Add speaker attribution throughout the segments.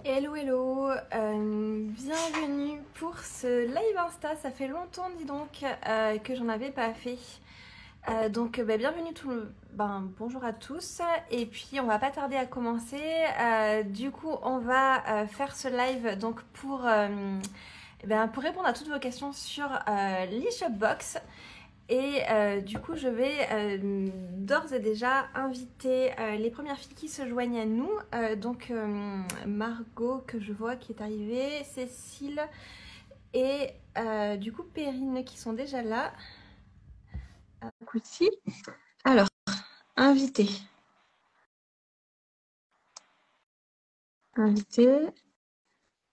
Speaker 1: Hello hello, bienvenue pour ce live Insta, ça fait longtemps dis donc que j'en avais pas fait. Bienvenue bonjour à tous et puis on va pas tarder à commencer. Du coup on va faire ce live donc pour répondre à toutes vos questions sur l'eShop Box. Et du coup, je vais d'ores et déjà inviter les premières filles qui se joignent à nous. Margot, que je vois qui est arrivée, Cécile et du coup Perrine qui sont déjà là. Un coup-ci. Alors, invité. Invité.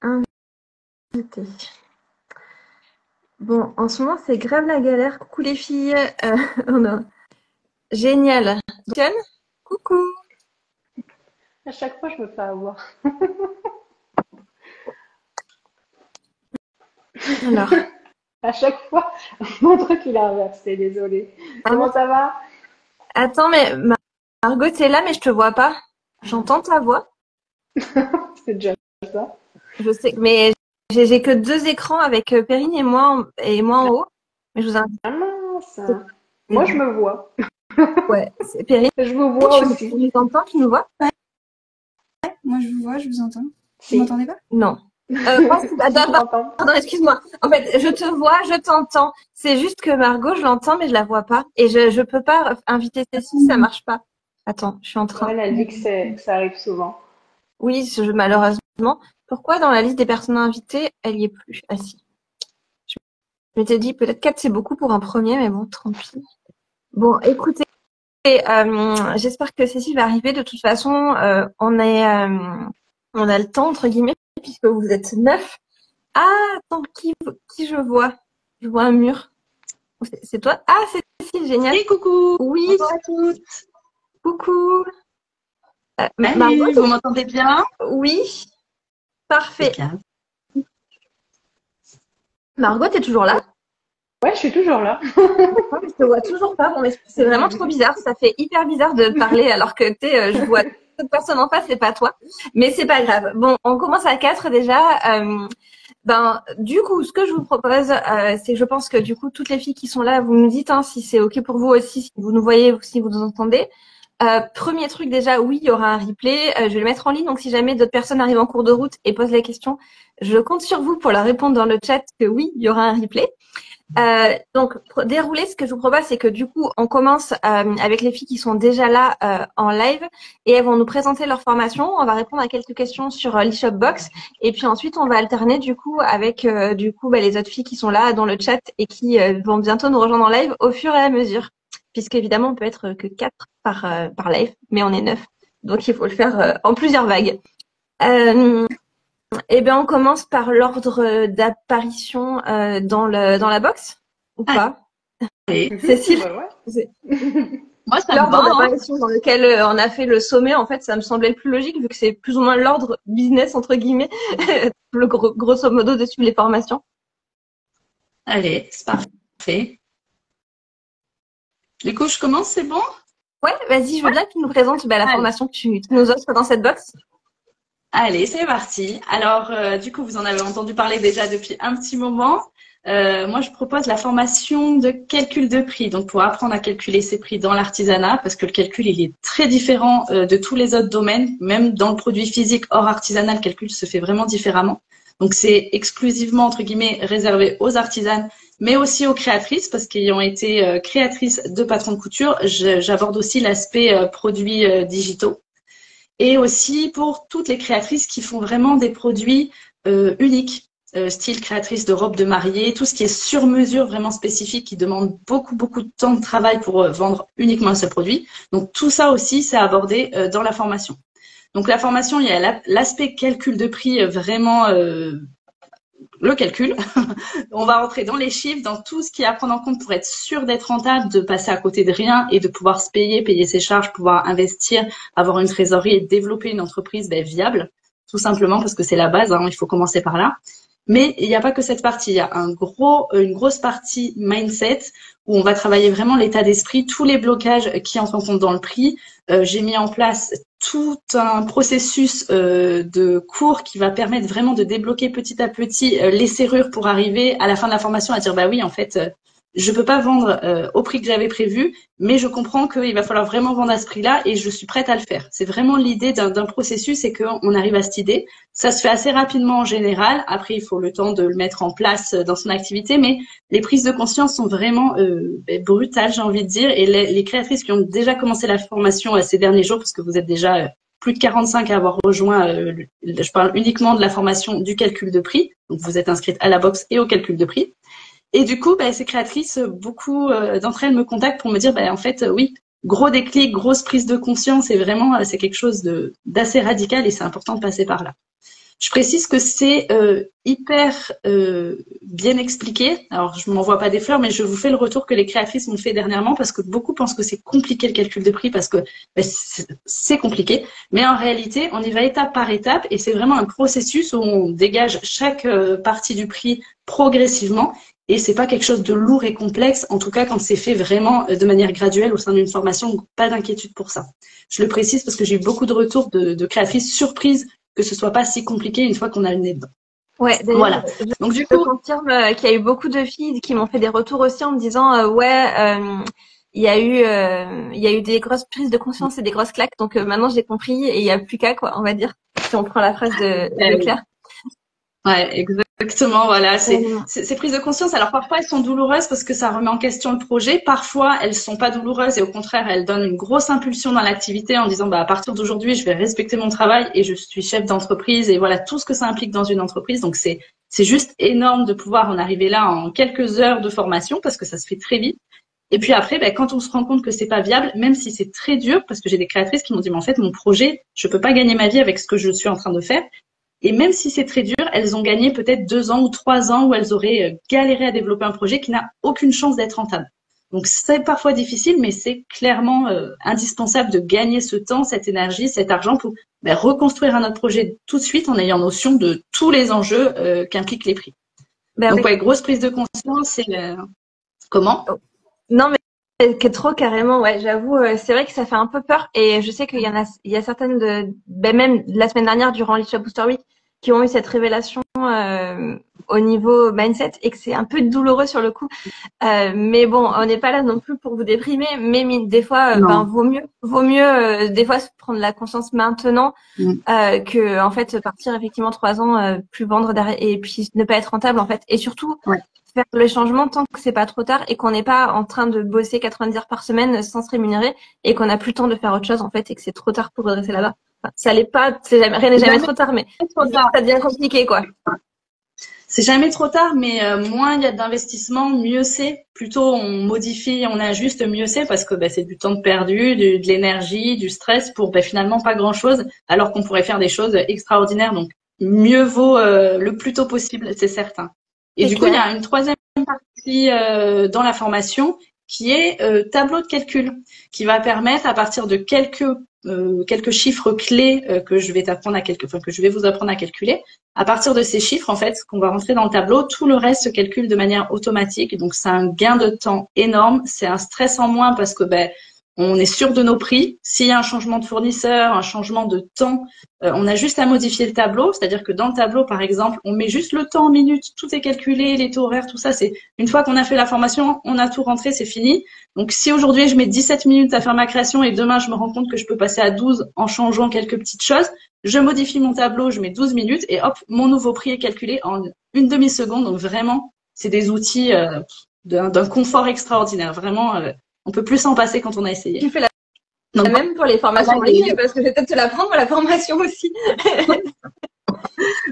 Speaker 1: Invité. Bon, en ce moment, c'est grave la galère. Coucou les filles. Génial. Coucou.
Speaker 2: À chaque fois, je me fais avoir.
Speaker 1: Alors.
Speaker 2: À chaque fois, mon truc il est inversé, désolée. Comment ça va?
Speaker 1: Attends, mais Margot, t'es là, mais je te vois pas. J'entends ta voix.
Speaker 2: C'est déjà ça.
Speaker 1: Je sais, mais j'ai que deux écrans avec Perrine et moi en haut. Mais je vous invite.
Speaker 2: Ah mince. Moi, je me vois.
Speaker 1: Ouais, c'est Perrine.
Speaker 2: Je vous vois aussi.
Speaker 1: Tu nous entends, tu nous vois?
Speaker 3: Ouais, moi je vous vois, je vous entends.
Speaker 2: Si.
Speaker 3: Vous m'entendez pas?
Speaker 1: Non. Pardon, excuse-moi. En fait, je te vois, je t'entends. C'est juste que Margot, je l'entends, mais je la vois pas. Et je peux pas inviter Cécile, ça marche pas. Attends, je suis en train.
Speaker 2: Elle dit que ça arrive souvent.
Speaker 1: Oui, malheureusement. Pourquoi dans la liste des personnes invitées, elle y est plus? Ah si. Je m'étais dit peut-être 4 c'est beaucoup pour un premier, mais bon, tant pis. Bon, écoutez, j'espère que Cécile va arriver. De toute façon, on a le temps entre guillemets puisque vous êtes 9. Ah, attends, qui je vois? Je vois un mur. C'est toi? Ah, c'est Cécile, génial.
Speaker 4: Et coucou.
Speaker 1: Oui.
Speaker 4: Bonjour à toutes.
Speaker 1: Coucou.
Speaker 4: Margot, vous m'entendez bien?
Speaker 1: Oui. Parfait.
Speaker 4: Bien.
Speaker 1: Margot, t'es toujours là?
Speaker 2: Ouais, je suis toujours là.
Speaker 1: Je te vois toujours pas. Bon, mais c'est vraiment trop bizarre. Ça fait hyper bizarre de parler alors que je vois toute personne en face, c'est pas toi. Mais c'est pas grave. Bon, on commence à 4 déjà. Du coup, ce que je vous propose, c'est que je pense que du coup, toutes les filles qui sont là, vous nous dites si c'est OK pour vous aussi, si vous nous voyez ou si vous nous entendez. Premier truc déjà, oui, il y aura un replay. Je vais le mettre en ligne. Donc, si jamais d'autres personnes arrivent en cours de route et posent la question, je compte sur vous pour leur répondre dans le chat que oui, il y aura un replay. Pour dérouler, ce que je vous propose, c'est que du coup, on commence avec les filles qui sont déjà là en live et elles vont nous présenter leur formation. On va répondre à quelques questions sur l'eShop Box et puis ensuite, on va alterner du coup avec les autres filles qui sont là dans le chat et qui vont bientôt nous rejoindre en live au fur et à mesure. Puisqu'évidemment, on peut être que 4 par live, mais on est 9. Donc, il faut le faire en plusieurs vagues. On commence par l'ordre d'apparition dans la box ou pas? Cécile,
Speaker 4: Moi, ça
Speaker 1: l'ordre
Speaker 4: me va.
Speaker 1: d'apparition dans lequel on a fait le sommet, en fait, ça me semblait le plus logique vu que c'est plus ou moins l'ordre business entre guillemets, le grosso modo de suivre les formations.
Speaker 4: Allez, c'est parfait. Du coup, je commence, c'est bon?
Speaker 1: Ouais, vas-y, je veux bien que tu nous présentes la formation que tu nous offres dans cette box.
Speaker 4: Allez, c'est parti. Alors, du coup, vous en avez entendu parler déjà depuis un petit moment. Moi, je propose la formation de calcul de prix. Donc, pour apprendre à calculer ses prix dans l'artisanat, parce que le calcul, il est très différent de tous les autres domaines. Même dans le produit physique hors artisanat, le calcul se fait vraiment différemment. Donc, c'est exclusivement, entre guillemets, réservé aux artisanes, mais aussi aux créatrices, parce qu'ayant été créatrice de patrons de couture, j'aborde aussi l'aspect produits digitaux. Et aussi pour toutes les créatrices qui font vraiment des produits uniques, style créatrice de robes de mariée, tout ce qui est sur mesure vraiment spécifique, qui demande beaucoup de temps de travail pour vendre uniquement un seul produit. Donc tout ça aussi, c'est abordé dans la formation. Donc la formation, il y a l'aspect calcul de prix, vraiment le calcul. On va rentrer dans les chiffres, dans tout ce qui est à prendre en compte pour être sûr d'être rentable, de passer à côté de rien et de pouvoir se payer ses charges, pouvoir investir, avoir une trésorerie et développer une entreprise viable, tout simplement parce que c'est la base, il faut commencer par là. Mais il n'y a pas que cette partie, il y a une grosse partie mindset où on va travailler vraiment l'état d'esprit, tous les blocages qui entrent en compte dans le prix. J'ai mis en place tout un processus de cours qui va permettre vraiment de débloquer petit à petit les serrures pour arriver à la fin de la formation à dire bah oui, en fait, je peux pas vendre au prix que j'avais prévu, mais je comprends qu'il va falloir vraiment vendre à ce prix-là et je suis prête à le faire. C'est vraiment l'idée d'un processus et qu'on arrive à cette idée. Ça se fait assez rapidement en général. Après, il faut le temps de le mettre en place dans son activité, mais les prises de conscience sont vraiment brutales, j'ai envie de dire. Et les créatrices qui ont déjà commencé la formation ces derniers jours, parce que vous êtes déjà plus de 45 à avoir rejoint, je parle uniquement de la formation du calcul de prix. Donc, vous êtes inscrite à la box et au calcul de prix. Et du coup, ces créatrices, beaucoup d'entre elles me contactent pour me dire, en fait, oui, gros déclic, grosse prise de conscience, et vraiment, c'est quelque chose d'assez radical et c'est important de passer par là. Je précise que c'est hyper bien expliqué. Alors, je m'envoie pas des fleurs, mais je vous fais le retour que les créatrices m'ont fait dernièrement parce que beaucoup pensent que c'est compliqué le calcul de prix parce que c'est compliqué. Mais en réalité, on y va étape par étape et c'est vraiment un processus où on dégage chaque partie du prix progressivement. Et c'est pas quelque chose de lourd et complexe, en tout cas quand c'est fait vraiment de manière graduelle au sein d'une formation, donc pas d'inquiétude pour ça. Je le précise parce que j'ai eu beaucoup de retours de créatrices surprises que ce soit pas si compliqué une fois qu'on a le nez dedans.
Speaker 1: Ouais,
Speaker 4: voilà. Donc du coup,
Speaker 1: je confirme qu'il y a eu beaucoup de filles qui m'ont fait des retours aussi en me disant il y a eu des grosses prises de conscience et des grosses claques, donc maintenant j'ai compris et il y a plus qu'à quoi, on va dire, si on prend la phrase de Claire.
Speaker 4: Ouais, exactement, voilà. Ces prises de conscience, alors parfois elles sont douloureuses parce que ça remet en question le projet. Parfois elles sont pas douloureuses et au contraire elles donnent une grosse impulsion dans l'activité en disant à partir d'aujourd'hui je vais respecter mon travail et je suis chef d'entreprise et voilà tout ce que ça implique dans une entreprise. Donc c'est juste énorme de pouvoir en arriver là en quelques heures de formation parce que ça se fait très vite. Et puis après, quand on se rend compte que c'est pas viable, même si c'est très dur, parce que j'ai des créatrices qui m'ont dit mais en fait mon projet, je peux pas gagner ma vie avec ce que je suis en train de faire. Et même si c'est très dur, elles ont gagné peut-être 2 ans ou 3 ans où elles auraient galéré à développer un projet qui n'a aucune chance d'être rentable. Donc c'est parfois difficile, mais c'est clairement indispensable de gagner ce temps, cette énergie, cet argent pour reconstruire un autre projet tout de suite en ayant notion de tous les enjeux qu'impliquent les prix. Donc grosse prise de conscience et comment ?
Speaker 1: Non mais que trop carrément, ouais, j'avoue, c'est vrai que ça fait un peu peur et je sais qu'il y a certaines même la semaine dernière durant l'E-Shop Booster Week qui ont eu cette révélation au niveau mindset et que c'est un peu douloureux sur le coup. Mais bon, on n'est pas là non plus pour vous déprimer, mais des fois, vaut mieux des fois se prendre la conscience maintenant que en fait partir effectivement 3 ans plus vendre derrière et puis ne pas être rentable en fait et surtout faire le changement tant que c'est pas trop tard et qu'on n'est pas en train de bosser 90 heures par semaine sans se rémunérer et qu'on n'a plus le temps de faire autre chose en fait et que c'est trop tard pour redresser là-bas. Enfin, ça l'est pas, rien n'est jamais trop tard, mais ça devient compliqué quoi.
Speaker 4: C'est jamais trop tard, mais moins il y a d'investissement, mieux c'est. Plutôt on modifie, on ajuste, mieux c'est parce que c'est du temps perdu, de l'énergie, du stress pour finalement pas grand-chose, alors qu'on pourrait faire des choses extraordinaires. Donc mieux vaut le plus tôt possible, c'est certain. Et du coup, il y a une troisième partie dans la formation qui est tableau de calcul, qui va permettre à partir de quelques chiffres clés que je vais vous apprendre à calculer. À partir de ces chiffres, en fait, qu'on va rentrer dans le tableau, tout le reste se calcule de manière automatique. Donc, c'est un gain de temps énorme. C'est un stress en moins parce que on est sûr de nos prix. S'il y a un changement de fournisseur, un changement de temps, on a juste à modifier le tableau. C'est-à-dire que dans le tableau, par exemple, on met juste le temps en minutes, tout est calculé, les taux horaires, tout ça. C'est une fois qu'on a fait la formation, on a tout rentré, c'est fini. Donc, si aujourd'hui, je mets 17 minutes à faire ma création et demain, je me rends compte que je peux passer à 12 en changeant quelques petites choses, je modifie mon tableau, je mets 12 minutes et hop, mon nouveau prix est calculé en une demi-seconde. Donc, vraiment, c'est des outils d'un confort extraordinaire. Vraiment, on peut plus s'en passer quand on a essayé.
Speaker 1: Tu fais la même pour les formations en ligne parce que je vais peut-être te la prendre pour la formation aussi.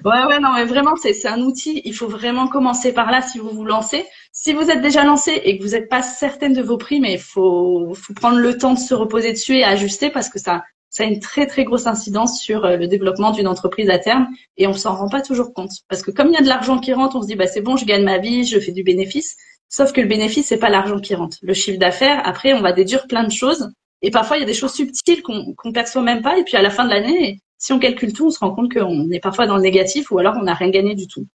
Speaker 4: Ouais, non, mais vraiment, c'est un outil. Il faut vraiment commencer par là si vous vous lancez. Si vous êtes déjà lancé et que vous n'êtes pas certaine de vos prix, mais il faut prendre le temps de se reposer dessus et ajuster parce que ça a une très, très grosse incidence sur le développement d'une entreprise à terme et on s'en rend pas toujours compte. Parce que comme il y a de l'argent qui rentre, on se dit, c'est bon, je gagne ma vie, je fais du bénéfice. Sauf que le bénéfice, c'est pas l'argent qui rentre. Le chiffre d'affaires, après, on va déduire plein de choses. Et parfois, il y a des choses subtiles qu'on perçoit même pas. Et puis, à la fin de l'année, si on calcule tout, on se rend compte qu'on est parfois dans le négatif ou alors on n'a rien gagné du tout.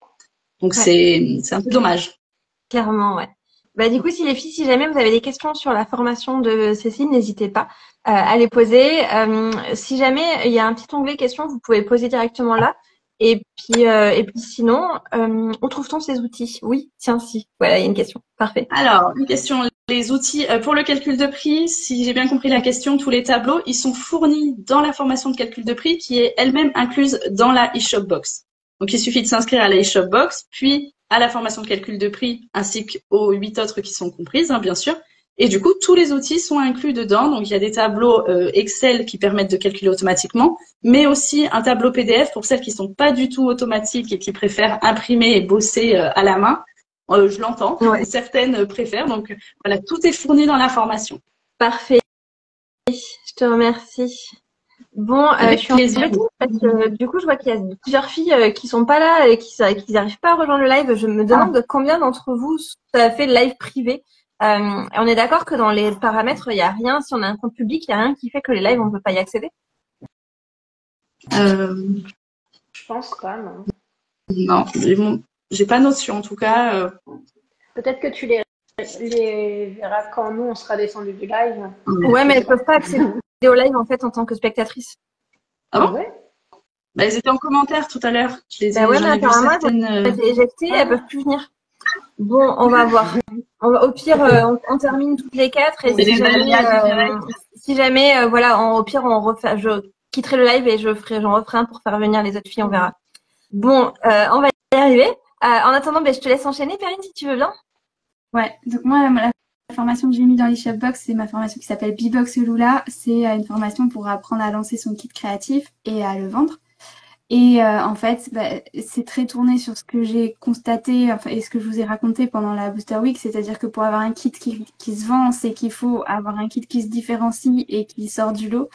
Speaker 4: Donc, c'est un peu dommage.
Speaker 1: Clairement, ouais. Bah, du coup, si les filles, si jamais vous avez des questions sur la formation de Cécile, n'hésitez pas à les poser. Si jamais il y a un petit onglet questions, vous pouvez poser directement là. Et puis sinon, où trouve-t-on ces outils? Oui, tiens, si. Voilà, il y a une question. Parfait.
Speaker 4: Alors, une question. Les outils pour le calcul de prix, si j'ai bien compris la question, tous les tableaux, ils sont fournis dans la formation de calcul de prix qui est elle-même incluse dans la eShop Box. Donc, il suffit de s'inscrire à la eShop Box, puis à la formation de calcul de prix, ainsi qu'aux 8 autres qui sont comprises, hein, bien sûr. Et du coup, tous les outils sont inclus dedans. Donc, il y a des tableaux Excel qui permettent de calculer automatiquement, mais aussi un tableau PDF pour celles qui sont pas du tout automatiques et qui préfèrent imprimer et bosser à la main. Je l'entends,
Speaker 1: Ouais.
Speaker 4: certaines préfèrent. Donc, voilà, tout est fourni dans la formation.
Speaker 1: Parfait. Je te remercie. Bon,
Speaker 4: Avec
Speaker 1: je suis en
Speaker 4: plaisir.
Speaker 1: embêtée parce que du coup, je vois qu'il y a plusieurs filles qui sont pas là et qui n'arrivent pas à rejoindre le live. Je me demande combien d'entre vous ça a fait le live privé. On est d'accord que dans les paramètres, il n'y a rien. Si on a un compte public, il n'y a rien qui fait que les lives, on ne peut pas y accéder.
Speaker 2: Je pense pas, non.
Speaker 4: Non, j'ai pas notion en tout cas.
Speaker 2: Peut-être que tu les verras quand nous, on sera descendu du live.
Speaker 1: Ouais, mais elles peuvent pas accéder au live en fait en tant que spectatrice.
Speaker 4: Ah bon?
Speaker 2: Ouais.
Speaker 4: Bah, elles étaient en commentaire tout à l'heure.
Speaker 1: Bah ouais,
Speaker 4: J'en
Speaker 1: mais
Speaker 4: ai vu
Speaker 1: apparemment,
Speaker 4: certaines.
Speaker 1: elles ont été éjectées, elles peuvent plus venir. Bon, on va voir. Au pire, on termine toutes les quatre et
Speaker 4: C'est les aléas du direct.
Speaker 1: si jamais, voilà, au pire, je quitterai le live et j'en referai un pour faire venir les autres filles, on verra. Bon, on va y arriver. En attendant, je te laisse enchaîner, Perrine, si tu veux bien.
Speaker 3: Ouais, donc moi, la formation que j'ai mis dans l'eShop Box, c'est ma formation qui s'appelle B-Box Lula. C'est une formation pour apprendre à lancer son kit créatif et à le vendre. Et en fait, c'est très tourné sur ce que j'ai constaté et ce que je vous ai raconté pendant la Booster Week, c'est-à-dire que pour avoir un kit qui se vend, c'est qu'il faut avoir un kit qui se différencie et qui sort du lot.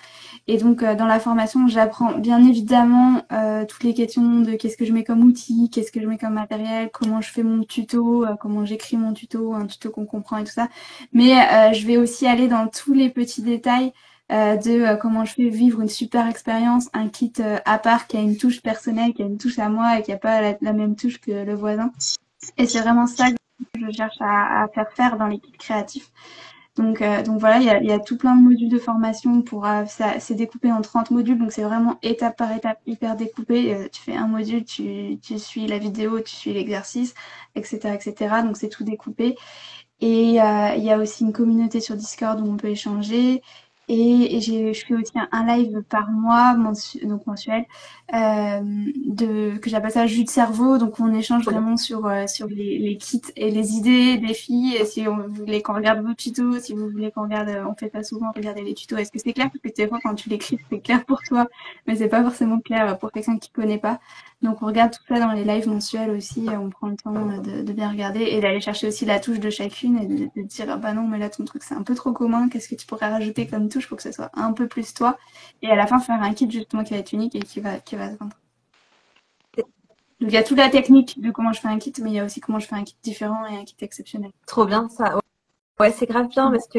Speaker 3: Et donc dans la formation, j'apprends bien évidemment toutes les questions de qu'est-ce que je mets comme outil, qu'est-ce que je mets comme matériel, comment je fais mon tuto, comment j'écris mon tuto, un tuto qu'on comprend et tout ça. Mais je vais aussi aller dans tous les petits détails de comment je fais vivre une super expérience, un kit à part qui a une touche personnelle, qui a une touche à moi et qui n'a pas la même touche que le voisin. Et c'est vraiment ça que je cherche à faire dans les kits créatifs. Donc voilà, il y a tout plein de modules de formation pour c'est découpé en 30 modules, donc c'est vraiment étape par étape hyper découpé. Tu fais un module, tu suis la vidéo, tu suis l'exercice, etc., etc. Donc c'est tout découpé. Et il y a aussi une communauté sur Discord où on peut échanger. Et je fais aussi un live par mois, donc mensuel, que j'appelle ça jus de cerveau. Donc on échange vraiment sur les kits et les idées des filles. Et si vous voulez qu'on regarde vos tutos, si vous voulez qu'on regarde, on fait pas souvent regarder les tutos. Est-ce que c'est clair? Parce que des fois quand tu l'écris, c'est clair pour toi, mais c'est pas forcément clair pour quelqu'un qui connaît pas. Donc on regarde tout ça dans les lives mensuels aussi, on prend le temps de bien regarder et d'aller chercher aussi la touche de chacune et de dire ah bah non mais là ton truc c'est un peu trop commun, qu'est-ce que tu pourrais rajouter comme touche pour que ce soit un peu plus toi et à la fin faire un kit justement qui va être unique et qui va se vendre. Donc il y a toute la technique de comment je fais un kit, mais il y a aussi comment je fais un kit différent et un kit exceptionnel.
Speaker 1: Trop bien, ça. Ouais, c'est grave bien parce que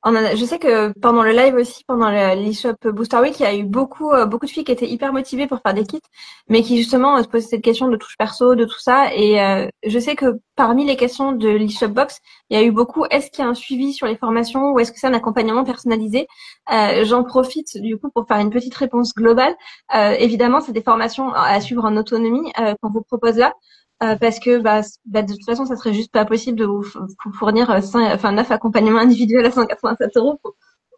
Speaker 1: je sais que pendant le live aussi, pendant l'eShop Booster Week, il y a eu beaucoup de filles qui étaient hyper motivées pour faire des kits, mais qui justement se posaient cette question de touche perso, de tout ça. Et je sais que parmi les questions de l'eShop Box, il y a eu beaucoup, est-ce qu'il y a un suivi sur les formations ou est-ce que c'est un accompagnement personnalisé? J'en profite du coup pour faire une petite réponse globale. Évidemment, c'est des formations à suivre en autonomie qu'on vous propose là. Parce que de toute façon, ça serait juste pas possible de vous fournir 9 accompagnements individuels à 187 €.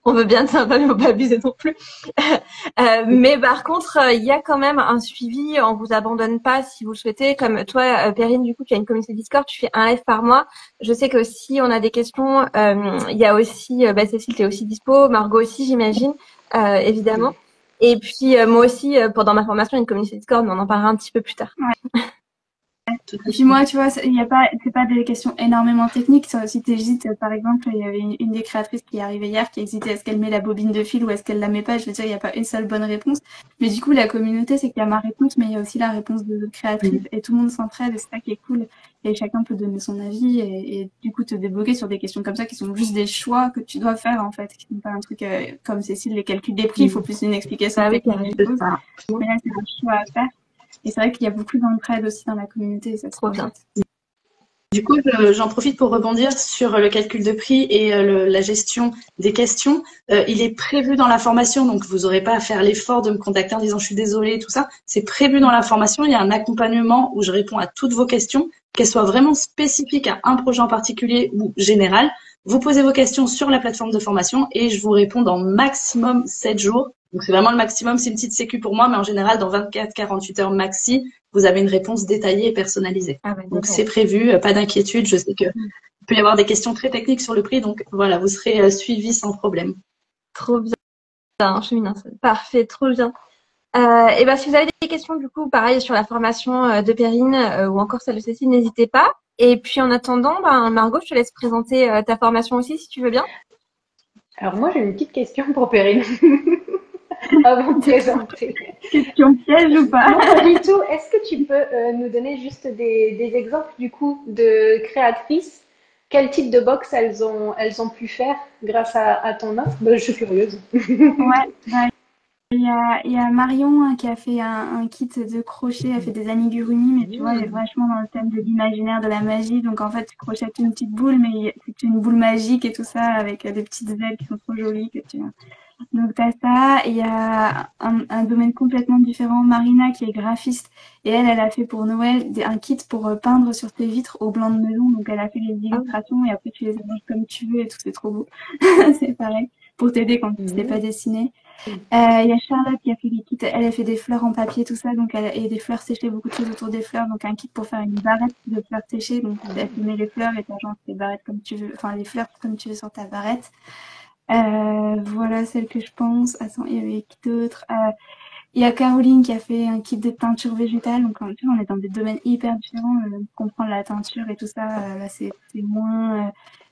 Speaker 1: On veut bien de sympa, mais faut pas abuser non plus. Mais par contre, il y a quand même un suivi. On vous abandonne pas si vous le souhaitez. Comme toi, Perrine, du coup, tu as une communauté Discord, tu fais un live par mois. Je sais que si on a des questions, il y a aussi, Cécile, t'es aussi dispo, Margot aussi, j'imagine, évidemment. Et puis moi aussi, pendant ma formation, il y a une communauté Discord, mais on en parlera un petit peu plus tard.
Speaker 3: Ouais. Et puis moi, tu vois, c'est pas des questions énormément techniques. Si tu hésites, par exemple, il y avait une des créatrices qui est arrivée hier qui hésitait est-ce qu'elle met la bobine de fil ou est-ce qu'elle la met pas. Je veux dire, il n'y a pas une seule bonne réponse. Mais du coup, la communauté, c'est qu'il y a ma réponse, mais il y a aussi la réponse de d'autres créatrices et tout le monde s'entraide et c'est ça qui est cool. Et chacun peut donner son avis et du coup te débloquer sur des questions comme ça qui sont juste des choix que tu dois faire en fait, qui sont pas un truc comme Cécile, les calculs des prix. Il faut plus une explication technique. Mais là, c'est un choix à faire. Et c'est vrai qu'il y a beaucoup d'entraide aussi dans la communauté, ça c'est
Speaker 1: trop bien.
Speaker 4: Du coup, j'en profite pour rebondir sur le calcul de prix et la gestion des questions. Il est prévu dans la formation, donc vous n'aurez pas à faire l'effort de me contacter en disant je suis désolée, tout ça. C'est prévu dans la formation. Il y a un accompagnement où je réponds à toutes vos questions, qu'elles soient vraiment spécifiques à un projet en particulier ou général. Vous posez vos questions sur la plateforme de formation et je vous réponds dans maximum 7 jours. Donc c'est vraiment le maximum, c'est une petite sécu pour moi, mais en général, dans 24-48 heures maxi, vous avez une réponse détaillée et personnalisée.
Speaker 1: Ah ouais,
Speaker 4: Donc c'est prévu, pas d'inquiétude. Je sais que il peut y avoir des questions très techniques sur le prix, donc voilà, vous serez suivi sans problème.
Speaker 1: trop bien, cheminant. Parfait, trop bien. Et ben, si vous avez des questions, du coup, pareil, sur la formation de Perrine ou encore celle de Cécile, n'hésitez pas. Et puis, en attendant, Margot, je te laisse présenter ta formation aussi, si tu veux bien.
Speaker 2: Alors moi, j'ai une petite question pour Perrine avant de présenter.
Speaker 3: Question piège ou pas?
Speaker 2: Non, pas du tout. Est-ce que tu peux nous donner juste des exemples du coup de créatrices? Quel type de box elles ont pu faire grâce à ton offre? Ben, je suis curieuse.
Speaker 3: Ouais, bah, il y a Marion qui a fait un kit de crochet, elle fait des amigurumi, mais tu vois, elle est vachement dans le thème de l'imaginaire, de la magie. Donc en fait, tu crochettes une petite boule, mais c'est une boule magique et tout ça, avec des petites ailes qui sont trop jolies que tu... Donc t'as ça, il y a un domaine complètement différent, Marina qui est graphiste et elle a fait pour Noël un kit pour peindre sur tes vitres au blanc de melon. Donc elle a fait les illustrations et après tu les arranges comme tu veux et tout, c'est trop beau. C'est pareil, pour t'aider quand tu sais pas dessiner. Il y a Charlotte qui a fait des kits, elle a fait des fleurs en papier, tout ça, donc et des fleurs séchées, beaucoup de choses autour des fleurs, donc un kit pour faire une barrette de fleurs séchées, donc elle met les fleurs et t'agences tes barrettes comme tu veux, enfin les fleurs comme tu veux sur ta barrette. Voilà celle que je pense. Attends, il y avait qui d'autre? Il y a Caroline qui a fait un kit de peinture végétale. Donc, tu vois, on est dans des domaines hyper différents. Comprendre la teinture et tout ça, là, c'est moins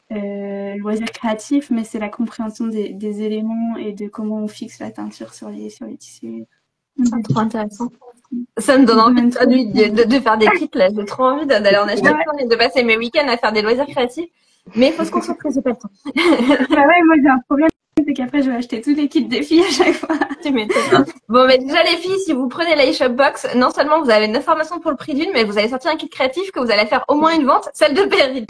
Speaker 3: loisir créatif, mais c'est la compréhension des éléments et de comment on fixe la teinture sur les tissus.
Speaker 1: C'est trop intéressant. Ça me donne envie de faire des kits, là. J'ai trop envie d'aller en acheter plein et de passer mes week-ends à faire des loisirs créatifs. Mais il faut se concentrer, j'ai pas le temps.
Speaker 3: Bah ouais, moi j'ai un problème, c'est qu'après je vais acheter tous les kits des filles à chaque fois.
Speaker 1: Tu m'étonnes. Bon, mais déjà les filles, si vous prenez l'eShop Box, non seulement vous avez une information pour le prix d'une, mais vous allez sortir un kit créatif que vous allez faire au moins une vente, celle de Perrine.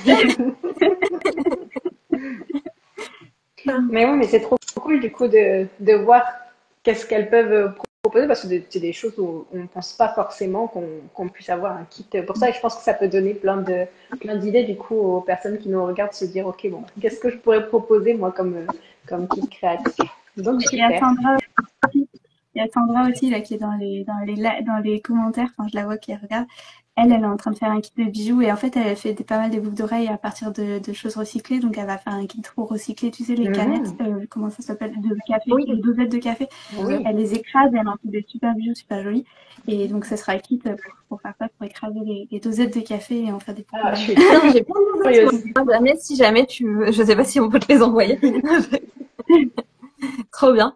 Speaker 2: Mais oui, mais c'est trop cool du coup de voir qu'est-ce qu'elles peuvent proposer parce que c'est des choses où on ne pense pas forcément qu'on puisse avoir un kit pour ça. Et je pense que ça peut donner plein d'idées du coup aux personnes qui nous regardent se dire ok bon, qu'est-ce que je pourrais proposer moi comme kit créatif. Donc super.
Speaker 3: Il y a Sandra aussi là qui est dans les commentaires. Enfin, je la vois qui regarde. Elle est en train de faire un kit de bijoux et en fait, elle fait pas mal de boucles d'oreilles à partir de choses recyclées. Donc, elle va faire un kit pour recycler, tu sais, les canettes, comment ça s'appelle, de café, les dosettes de café.
Speaker 2: Oui.
Speaker 3: Elle les écrase, elle en fait des super bijoux, super jolis. Et donc, ça sera un kit pour faire ça, pour écraser les dosettes de café et en faire des petites
Speaker 2: Ah, j'ai
Speaker 1: plein de dosettes. Si jamais tu veux, je sais pas si on peut te les envoyer. Trop bien.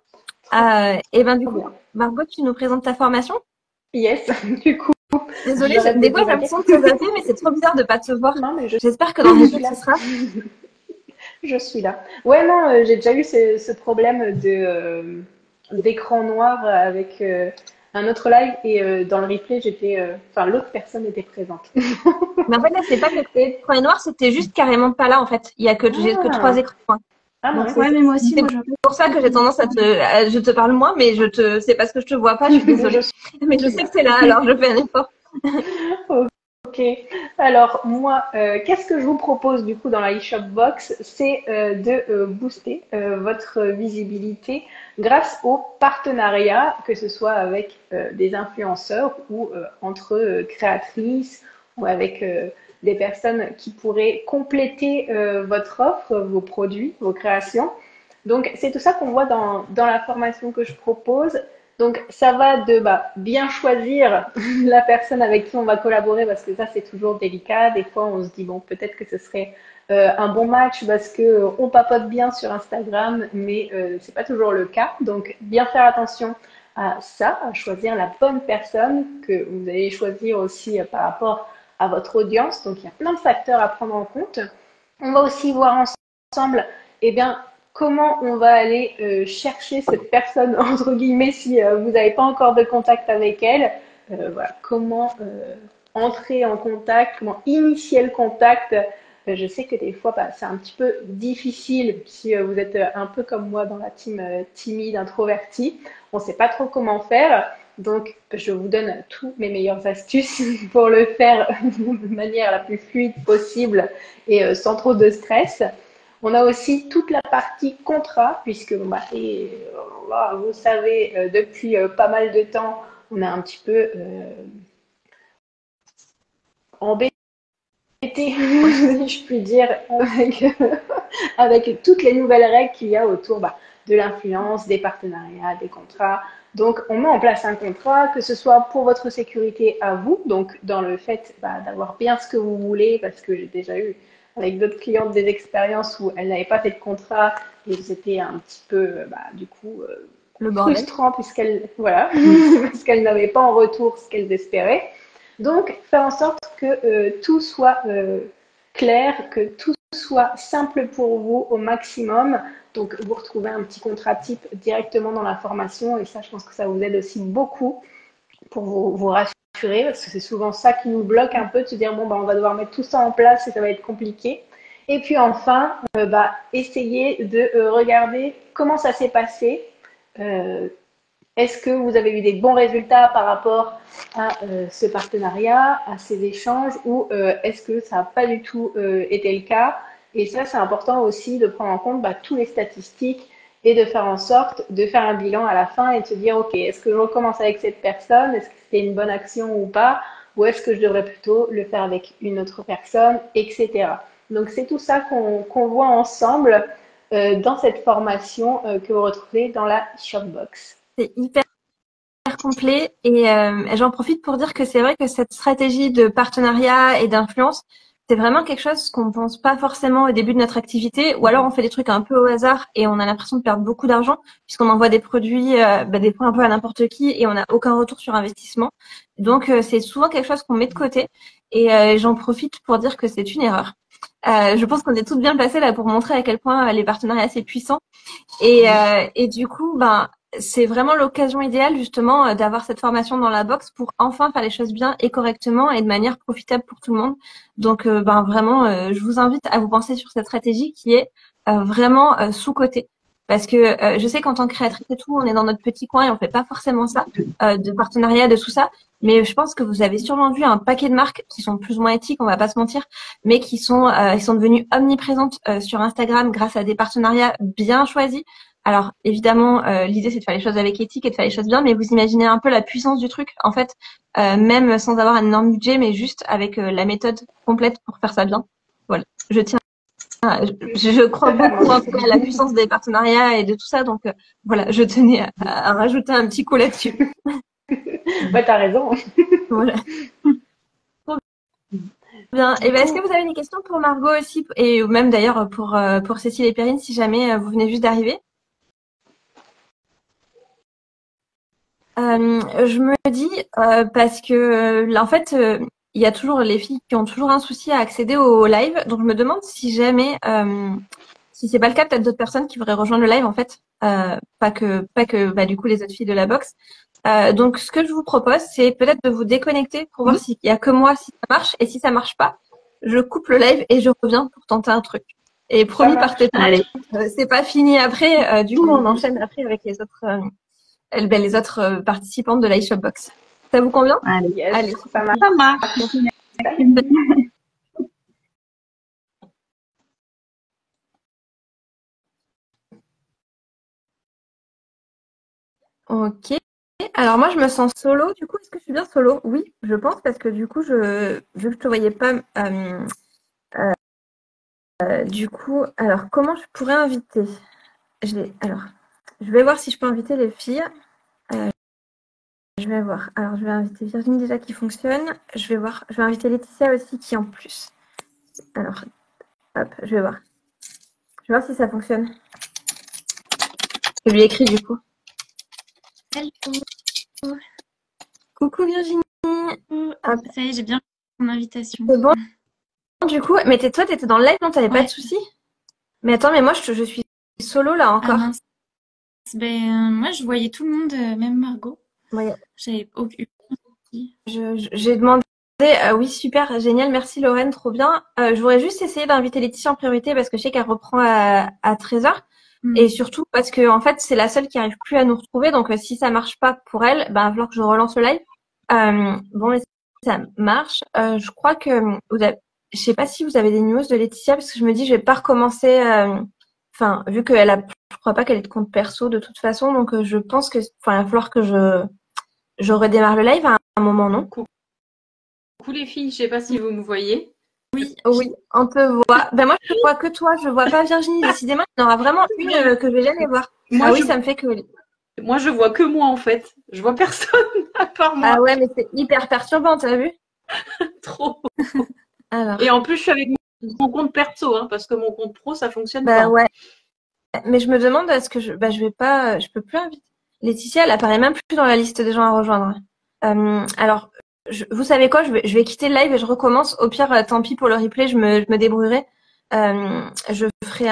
Speaker 1: Et ben du coup, Margot, tu nous présentes ta formation?
Speaker 2: Yes, du coup.
Speaker 1: Désolée, des fois j'ai l'impression de te zapper, mais c'est trop bizarre de pas te voir.
Speaker 2: Non, mais
Speaker 1: j'espère que dans les autres, ce sera.
Speaker 2: Je suis là. Ouais, non, j'ai déjà eu ce problème d'écran noir avec un autre live et dans le replay, l'autre personne était présente.
Speaker 1: Mais en fait, là, c'est pas que l'écran est noir, c'était juste carrément pas là, en fait. Il y a j'ai que 3 écrans.
Speaker 2: Ah,
Speaker 3: donc, ouais, mais moi aussi,
Speaker 1: c'est pour ça que j'ai tendance je te parle moi, mais c'est parce que je te vois pas, je suis désolée. Mais je sais que c'est là, alors je fais un effort.
Speaker 2: Ok. Alors, moi, qu'est-ce que je vous propose du coup dans la eShop Box? C'est de booster votre visibilité grâce au partenariat, que ce soit avec des influenceurs ou entre créatrices ou avec des personnes qui pourraient compléter votre offre, vos produits, vos créations. Donc, c'est tout ça qu'on voit dans la formation que je propose. Donc, ça va de bien choisir la personne avec qui on va collaborer parce que ça, c'est toujours délicat. Des fois, on se dit, bon, peut-être que ce serait un bon match parce que on papote bien sur Instagram, mais c'est pas toujours le cas. Donc, bien faire attention à ça, à choisir la bonne personne que vous allez choisir aussi par rapport à votre audience. Donc, il y a plein de facteurs à prendre en compte. On va aussi voir ensemble, comment on va aller chercher cette personne, entre guillemets, si vous n'avez pas encore de contact avec elle. Voilà, comment entrer en contact, comment initier le contact. Je sais que des fois, c'est un petit peu difficile si vous êtes un peu comme moi dans la team timide, introvertie. On ne sait pas trop comment faire. Donc, je vous donne tous mes meilleures astuces pour le faire de manière la plus fluide possible et sans trop de stress. On a aussi toute la partie contrat, puisque vous savez, depuis pas mal de temps, on a un petit peu embêté, si je puis dire, avec toutes les nouvelles règles qu'il y a autour de l'influence, des partenariats, des contrats. Donc, on met en place un contrat, que ce soit pour votre sécurité à vous, donc dans le fait d'avoir bien ce que vous voulez, parce que j'ai déjà eu avec d'autres clientes des expériences où elles n'avaient pas fait de contrat et c'était un petit peu, du coup, frustrant puisqu'elles parce qu'elles n'avaient pas en retour ce qu'elles espéraient. Donc, faire en sorte que tout soit clair, que tout soit simple pour vous au maximum. Donc, vous retrouvez un petit contrat type directement dans la formation et ça, je pense que ça vous aide aussi beaucoup pour vous rassurer parce que c'est souvent ça qui nous bloque un peu de se dire bon, on va devoir mettre tout ça en place et ça va être compliqué. Et puis enfin, essayez de regarder comment ça s'est passé. Est-ce que vous avez eu des bons résultats par rapport à ce partenariat, à ces échanges, ou est-ce que ça n'a pas du tout été le cas? Et ça, c'est important aussi de prendre en compte tous les statistiques et de faire en sorte de faire un bilan à la fin et de se dire, OK, est-ce que je recommence avec cette personne? Est-ce que c'était une bonne action ou pas? Ou est-ce que je devrais plutôt le faire avec une autre personne, etc. Donc, c'est tout ça qu'on voit ensemble dans cette formation que vous retrouvez dans la Shopbox.
Speaker 1: C'est hyper complet et j'en profite pour dire que c'est vrai que cette stratégie de partenariat et d'influence, c'est vraiment quelque chose qu'on ne pense pas forcément au début de notre activité, ou alors on fait des trucs un peu au hasard et on a l'impression de perdre beaucoup d'argent puisqu'on envoie des produits des fois un peu à n'importe qui et on n'a aucun retour sur investissement. Donc c'est souvent quelque chose qu'on met de côté et j'en profite pour dire que c'est une erreur. Je pense qu'on est toutes bien placées là pour montrer à quel point les partenariats c'est puissant et du coup c'est vraiment l'occasion idéale justement d'avoir cette formation dans la box pour enfin faire les choses bien et correctement et de manière profitable pour tout le monde. Donc vraiment, je vous invite à vous penser sur cette stratégie qui est vraiment sous-cotée. Parce que je sais qu'en tant que créatrice et tout, on est dans notre petit coin et on fait pas forcément ça, de partenariat, de tout ça. Mais je pense que vous avez sûrement vu un paquet de marques qui sont plus ou moins éthiques, on va pas se mentir, mais qui sont devenues omniprésentes sur Instagram grâce à des partenariats bien choisis. Alors évidemment, l'idée c'est de faire les choses avec éthique et de faire les choses bien, mais vous imaginez un peu la puissance du truc, en fait, même sans avoir un énorme budget, mais juste avec la méthode complète pour faire ça bien. Voilà, je crois beaucoup en tout cas à la puissance des partenariats et de tout ça, donc voilà, je tenais à rajouter un petit coup là-dessus.
Speaker 2: T'as raison.
Speaker 1: Voilà. Bien. Et est-ce que vous avez des questions pour Margot aussi, et même d'ailleurs pour Cécile et Perrine, si jamais vous venez juste d'arriver? Je me dis parce que là, en fait, il y a toujours les filles qui ont toujours un souci à accéder au live. Donc, je me demande si jamais, si c'est pas le cas, peut-être d'autres personnes qui voudraient rejoindre le live, en fait, pas que du coup les autres filles de la box. Donc, ce que je vous propose, c'est peut-être de vous déconnecter pour voir s'il y a que moi, si ça marche, et si ça marche pas, je coupe le live et je reviens pour tenter un truc. Et promis, partez pas. Allez, c'est pas fini après. Du coup, on enchaîne après avec les autres participantes de l'iShopbox. Ça vous convient?
Speaker 2: Allez, yes, allez, ça marche.
Speaker 4: Ça marche.
Speaker 1: Ok. Alors moi, je me sens solo. Du coup, est-ce que je suis bien solo? Oui, je pense, parce que du coup, vu que je te voyais pas. Du coup, alors comment je pourrais inviter? Alors, je vais voir si je peux inviter les filles. Je vais voir. Alors, je vais inviter Virginie déjà qui fonctionne. Je vais voir. Je vais inviter Laetitia aussi qui en plus. Alors, hop, je vais voir. Je vais voir si ça fonctionne. Je lui écris du coup.
Speaker 5: Hello.
Speaker 1: Coucou Virginie.
Speaker 5: Hop. Ça y est, j'ai bien mon invitation.
Speaker 1: C'est bon. Du coup, mais toi, t'étais dans le live, non? T'avais pas de soucis? Mais attends, mais moi, je suis solo là encore.
Speaker 5: Ah, moi, je voyais tout le monde, même Margot.
Speaker 1: Ouais.
Speaker 5: J'avais aucune.
Speaker 1: J'ai demandé Oui, super, génial, merci Lorraine, trop bien. Je voudrais juste essayer d'inviter Laetitia en priorité parce que je sais qu'elle reprend à 13h. Et surtout parce que en fait, c'est la seule qui arrive plus à nous retrouver. Donc, si ça marche pas pour elle, ben, il va falloir que je relance le live. Bon, mais ça marche. Je crois que je sais pas si vous avez des news de Laetitia parce que je me dis, je vais pas recommencer. Enfin, vu qu'elle a, je crois pas qu'elle ait de compte perso de toute façon. Donc, je pense que, enfin, il va falloir que je redémarre le live à un moment, non?
Speaker 6: Coucou les filles, je sais pas si vous me voyez.
Speaker 5: Oui,
Speaker 1: Oui, on te voit. Ben moi, je vois que toi, je vois pas Virginie. Décidément, il y en aura vraiment une que je vais jamais voir.
Speaker 6: Moi,
Speaker 1: Oui, ça me fait que.
Speaker 6: Moi, je vois que moi en fait. Je vois personne à part moi.
Speaker 1: Ah ouais, mais c'est hyper perturbant, t'as vu?
Speaker 6: Trop.
Speaker 1: Alors.
Speaker 6: Et en plus, je suis avec mon compte perso, hein, parce que mon compte pro, ça fonctionne
Speaker 1: Bah
Speaker 6: pas.
Speaker 1: ouais. Mais je me demande, est-ce que je vais pas, je peux plus inviter. Laetitia, elle apparaît même plus dans la liste des gens à rejoindre. Alors, vous savez quoi, je vais quitter le live et je recommence. Au pire, tant pis pour le replay, je me débrouillerai. Je ferai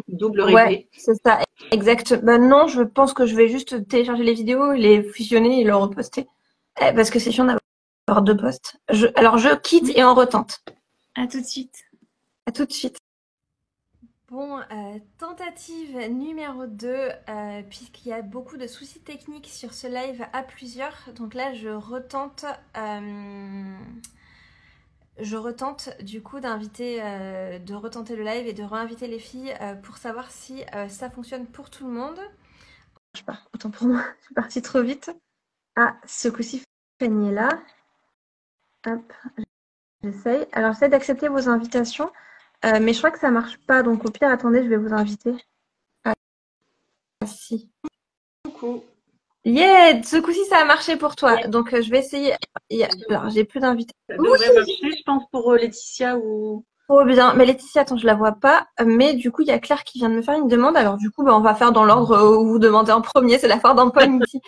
Speaker 6: Double
Speaker 1: ouais,
Speaker 6: replay.
Speaker 1: c'est ça, exact. Ben non, je pense que je vais juste télécharger les vidéos, les fusionner et les reposter. Parce que c'est chiant d'avoir deux posts. Alors, je quitte et on retente.
Speaker 5: à tout de suite.
Speaker 1: À tout de suite. Bon, tentative numéro 2, puisqu'il y a beaucoup de soucis techniques sur ce live à plusieurs. Donc là, je retente du coup de retenter le live et de réinviter les filles pour savoir si ça fonctionne pour tout le monde. Je sais pas, autant pour moi, je suis partie trop vite. Ah, ce coup-ci, Fanny est là. Hop, j'essaye. Alors, j'essaie d'accepter vos invitations. Mais je crois que ça marche pas, donc au pire, attendez, je vais vous inviter. Ah, si.
Speaker 6: Coucou.
Speaker 1: Yeah, ce coup-ci, ça a marché pour toi. Donc, je vais essayer. Alors, j'ai plus d'invités.
Speaker 6: Ça devrait marcher, je pense, pour Laetitia ou.
Speaker 1: Trop bien. Mais Laetitia, attends, je la vois pas. Mais du coup, il y a Claire qui vient de me faire une demande. Alors, du coup, on va faire dans l'ordre où vous demandez en premier. C'est la foire d'empoigne ici.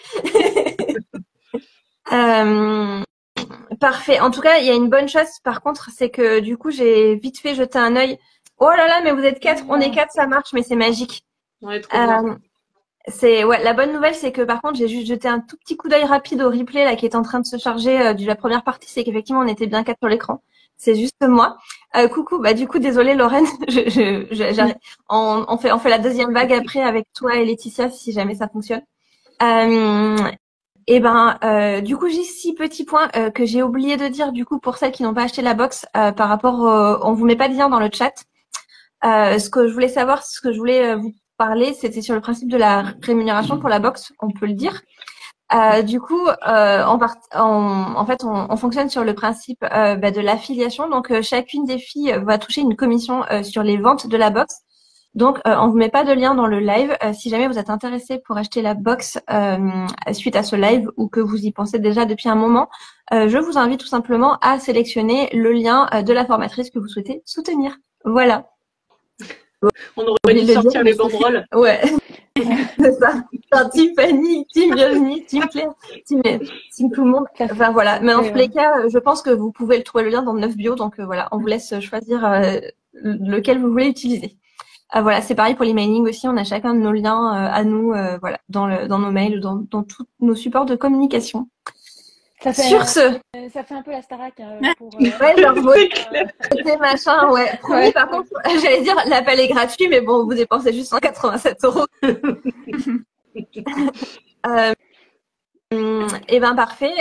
Speaker 1: Parfait. En tout cas, il y a une bonne chose, par contre, c'est que du coup, j'ai vite fait jeter un œil. Oh là là, mais vous êtes 4, on est 4, ça marche, mais c'est magique.
Speaker 6: Ouais, trop bien.
Speaker 1: La bonne nouvelle, c'est que par contre, j'ai juste jeté un tout petit coup d'œil rapide au replay là qui est en train de se charger de la première partie. C'est qu'effectivement, on était bien 4 sur l'écran. C'est juste moi. Coucou. Bah du coup, désolée Lorraine. J'arrête. On fait la deuxième vague après avec toi et Laetitia si jamais ça fonctionne. Du coup, j'ai 6 petits points que j'ai oublié de dire du coup pour celles qui n'ont pas acheté la box par rapport on vous met pas de lien dans le chat. Ce que je voulais savoir, ce que je voulais vous parler, c'était sur le principe de la rémunération pour la box, on peut le dire. Du coup, en fait, on fonctionne sur le principe de l'affiliation. Donc, chacune des filles va toucher une commission sur les ventes de la box. Donc, on vous met pas de lien dans le live. Si jamais vous êtes intéressé pour acheter la box suite à ce live ou que vous y pensez déjà depuis un moment, je vous invite tout simplement à sélectionner le lien de la formatrice que vous souhaitez soutenir. Voilà.
Speaker 6: On aurait dû sortir les banderoles.
Speaker 1: Ouais, c'est ça. Enfin, Team Fanny, Team Virginie, Team Claire, Team tout le monde. Enfin voilà. Mais en tous les cas, je pense que vous pouvez le trouver le lien dans le 9 bio. Donc voilà, on vous laisse choisir lequel vous voulez utiliser. Voilà, c'est pareil pour l'emailing aussi. On a chacun de nos liens à nous, voilà, dans nos mails, dans tous nos supports de communication. Sur ce,
Speaker 2: ça fait un peu la Starac pour.
Speaker 1: Ouais, genre voter machin, ouais. Promis, par contre, j'allais dire l'appel est gratuit, mais bon, vous dépensez juste 187 €. Et ben parfait.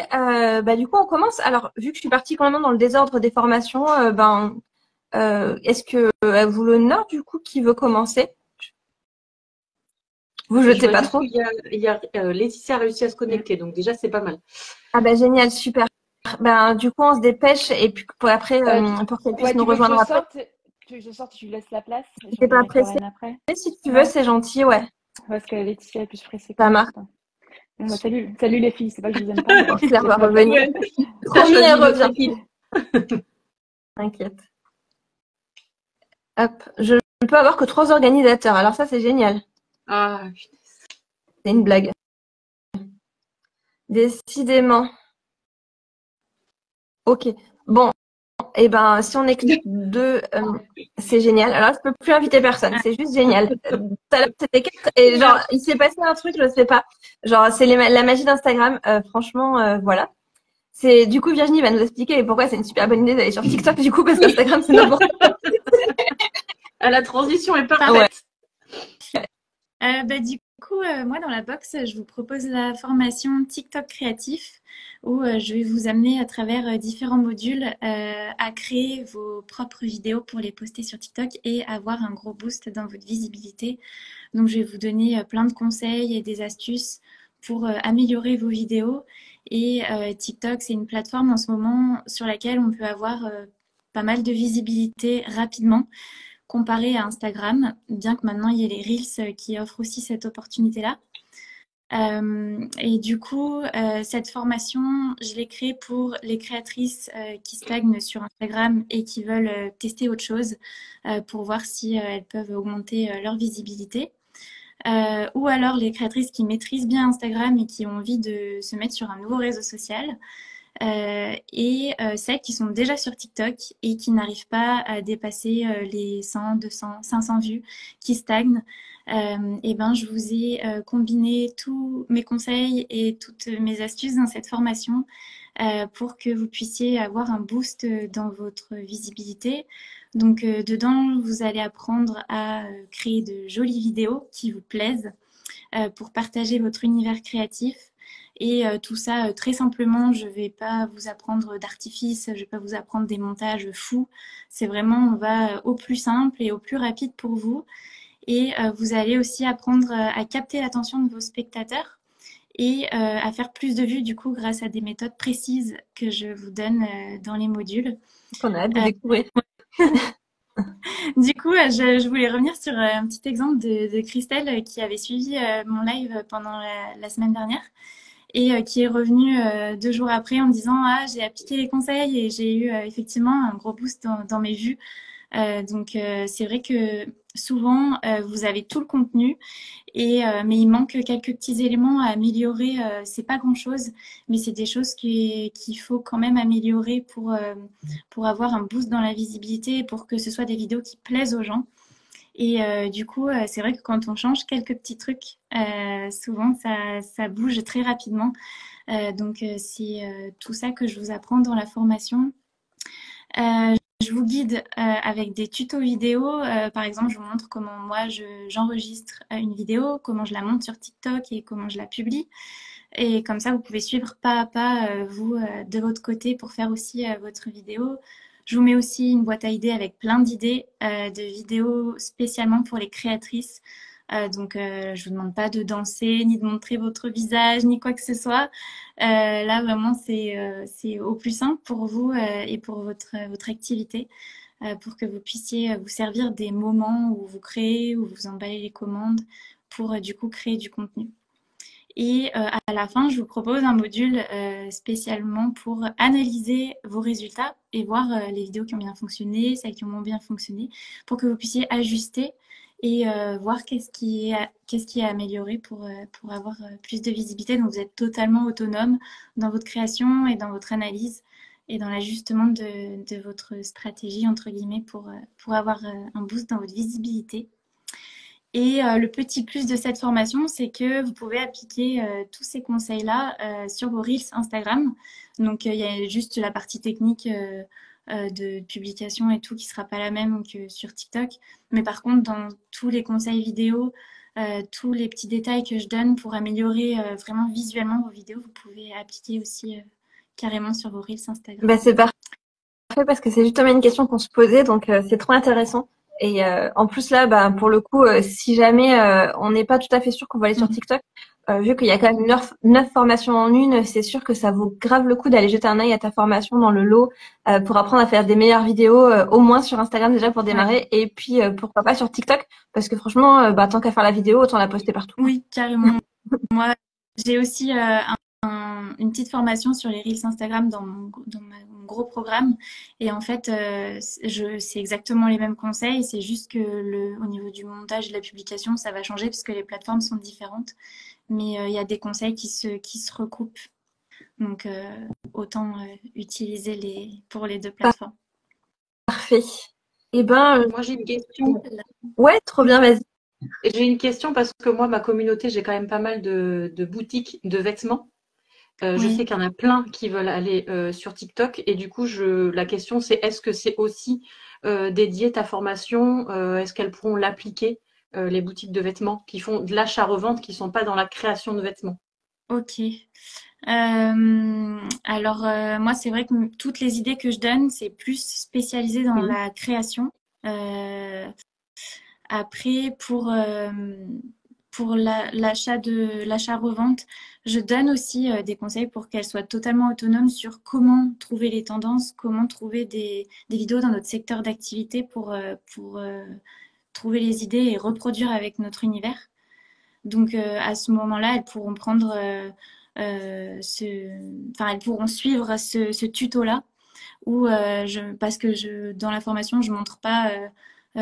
Speaker 1: Du coup, on commence. Alors, vu que je suis partie quand même dans le désordre des formations, est-ce que vous l'honneur du coup qui veut commencer? Vous jetez pas trop?
Speaker 6: Laetitia a réussi à se connecter, donc déjà c'est pas mal.
Speaker 1: Ah bah génial, super. Du coup, on se dépêche et puis pour après, pour qu'elle puisse nous rejoindre après.
Speaker 2: Tu veux que je sorte, tu laisses la place.
Speaker 1: T'es pas pressée. Si tu veux, c'est gentil, ouais.
Speaker 2: Parce que Laetitia est plus pressée.
Speaker 1: Ça marche.
Speaker 2: Salut les filles, c'est pas que je vous aime pas.
Speaker 1: Claire va revenir. Promis, elle revient. T'inquiète. Hop, je ne peux avoir que 3 organisateurs. Alors ça, c'est génial.
Speaker 6: Ah, putain.
Speaker 1: C'est une blague. Décidément. Ok. Bon. Et si on est que 2, c'est génial. Alors, je peux plus inviter personne. C'est juste génial. Tout à l'heure, c'était 4 et genre, il s'est passé un truc, je sais pas. Genre, c'est la magie d'Instagram. Franchement, voilà. C'est du coup Virginie va nous expliquer pourquoi c'est une super bonne idée d'aller sur TikTok du coup parce qu'Instagram c'est n'importe quoi.
Speaker 6: Ah, la transition est parfaite.
Speaker 1: Ouais.
Speaker 5: Du coup, moi, dans la box, je vous propose la formation TikTok créatif où je vais vous amener à travers différents modules à créer vos propres vidéos pour les poster sur TikTok et avoir un gros boost dans votre visibilité. Donc, je vais vous donner plein de conseils et des astuces pour améliorer vos vidéos. Et TikTok, c'est une plateforme en ce moment sur laquelle on peut avoir pas mal de visibilité rapidement comparé à Instagram, bien que maintenant il y ait les Reels qui offrent aussi cette opportunité-là. Et du coup, cette formation, je l'ai créée pour les créatrices qui stagnent sur Instagram et qui veulent tester autre chose pour voir si elles peuvent augmenter leur visibilité. Ou alors les créatrices qui maîtrisent bien Instagram et qui ont envie de se mettre sur un nouveau réseau social. Et celles qui sont déjà sur TikTok et qui n'arrivent pas à dépasser les 100, 200, 500 vues, qui stagnent. Et ben, je vous ai combiné tous mes conseils et toutes mes astuces dans cette formation pour que vous puissiez avoir un boost dans votre visibilité. Donc, dedans, vous allez apprendre à créer de jolies vidéos qui vous plaisent pour partager votre univers créatif. Et tout ça, très simplement, je ne vais pas vous apprendre d'artifice, je ne vais pas vous apprendre des montages fous. C'est vraiment, on va au plus simple et au plus rapide pour vous. Et vous allez aussi apprendre à capter l'attention de vos spectateurs et à faire plus de vues, du coup, grâce à des méthodes précises que je vous donne dans les modules.
Speaker 1: Qu'on a hâte de découvrir.
Speaker 5: Du coup, je voulais revenir sur un petit exemple de Christelle qui avait suivi mon live pendant la semaine dernière et qui est revenue 2 jours après en me disant « Ah, j'ai appliqué les conseils et j'ai eu effectivement un gros boost dans mes vues. » Donc, c'est vrai que souvent, vous avez tout le contenu, mais il manque quelques petits éléments à améliorer. C'est pas grand-chose, mais c'est des choses qu'il faut quand même améliorer pour avoir un boost dans la visibilité, pour que ce soit des vidéos qui plaisent aux gens. Et du coup, c'est vrai que quand on change quelques petits trucs, souvent ça bouge très rapidement. Donc, c'est tout ça que je vous apprends dans la formation. Je vous guide avec des tutos vidéo. Par exemple, je vous montre comment moi j'enregistre une vidéo, comment je la monte sur TikTok et comment je la publie. Et comme ça, vous pouvez suivre pas à pas, vous, de votre côté pour faire aussi votre vidéo. Je vous mets aussi une boîte à idées avec plein d'idées de vidéos spécialement pour les créatrices. Donc, je vous demande pas de danser, ni de montrer votre visage, ni quoi que ce soit. Là, vraiment, c'est au plus simple pour vous et pour votre activité, pour que vous puissiez vous servir des moments où vous créez, où vous emballez les commandes, pour du coup créer du contenu. Et à la fin, je vous propose un module spécialement pour analyser vos résultats et voir les vidéos qui ont bien fonctionné, celles qui ont moins bien fonctionné, pour que vous puissiez ajuster et voir qu'est-ce qui est amélioré pour avoir plus de visibilité. Donc, vous êtes totalement autonome dans votre création et dans votre analyse et dans l'ajustement de votre stratégie, entre guillemets, pour avoir un boost dans votre visibilité. Et le petit plus de cette formation, c'est que vous pouvez appliquer tous ces conseils-là sur vos Reels Instagram. Donc, il y a juste la partie technique de publication et tout qui sera pas la même que sur TikTok. Mais par contre, dans tous les conseils vidéo, tous les petits détails que je donne pour améliorer vraiment visuellement vos vidéos, vous pouvez appliquer aussi carrément sur vos Reels Instagram.
Speaker 1: Bah, c'est parfait parce que c'est justement une question qu'on se posait, donc c'est trop intéressant. Et en plus là, bah, pour le coup, si jamais on n'est pas tout à fait sûr qu'on va aller sur TikTok, vu qu'il y a quand même 9 formations en une, c'est sûr que ça vaut grave le coup d'aller jeter un œil à ta formation dans le lot pour apprendre à faire des meilleures vidéos, au moins sur Instagram déjà pour démarrer, et puis pourquoi pas sur TikTok, parce que franchement, bah, tant qu'à faire la vidéo, autant la poster partout.
Speaker 5: Oui, carrément. Moi, j'ai aussi une petite formation sur les Reels Instagram dans mon gros programme. Et en fait, c'est exactement les mêmes conseils. C'est juste que au niveau du montage et de la publication, ça va changer parce que les plateformes sont différentes. Mais il y a des conseils qui se recoupent. Donc, autant utiliser pour les deux plateformes.
Speaker 1: Parfait. Et ben,
Speaker 6: moi j'ai une question.
Speaker 1: Ouais, trop bien, vas-y.
Speaker 6: J'ai une question parce que moi, ma communauté, j'ai quand même pas mal de boutiques de vêtements. Je
Speaker 5: Oui.
Speaker 6: sais qu'il y en a plein qui veulent aller sur TikTok et du coup, la question c'est est-ce que c'est aussi dédié ta formation? Est-ce qu'elles pourront l'appliquer, les boutiques de vêtements qui font de l'achat-revente, qui sont pas dans la création de vêtements?
Speaker 5: Ok. Alors, moi, c'est vrai que toutes les idées que je donne, c'est plus spécialisé dans
Speaker 6: Mhm.
Speaker 5: la création. Euh, Après, pour l'achat-revente, je donne aussi des conseils pour qu'elles soient totalement autonomes sur comment trouver les tendances, comment trouver des vidéos dans notre secteur d'activité pour trouver les idées et reproduire avec notre univers. Donc, à ce moment-là, elles pourront prendre enfin, elles pourront suivre ce tuto-là ou parce que dans la formation, je montre pas,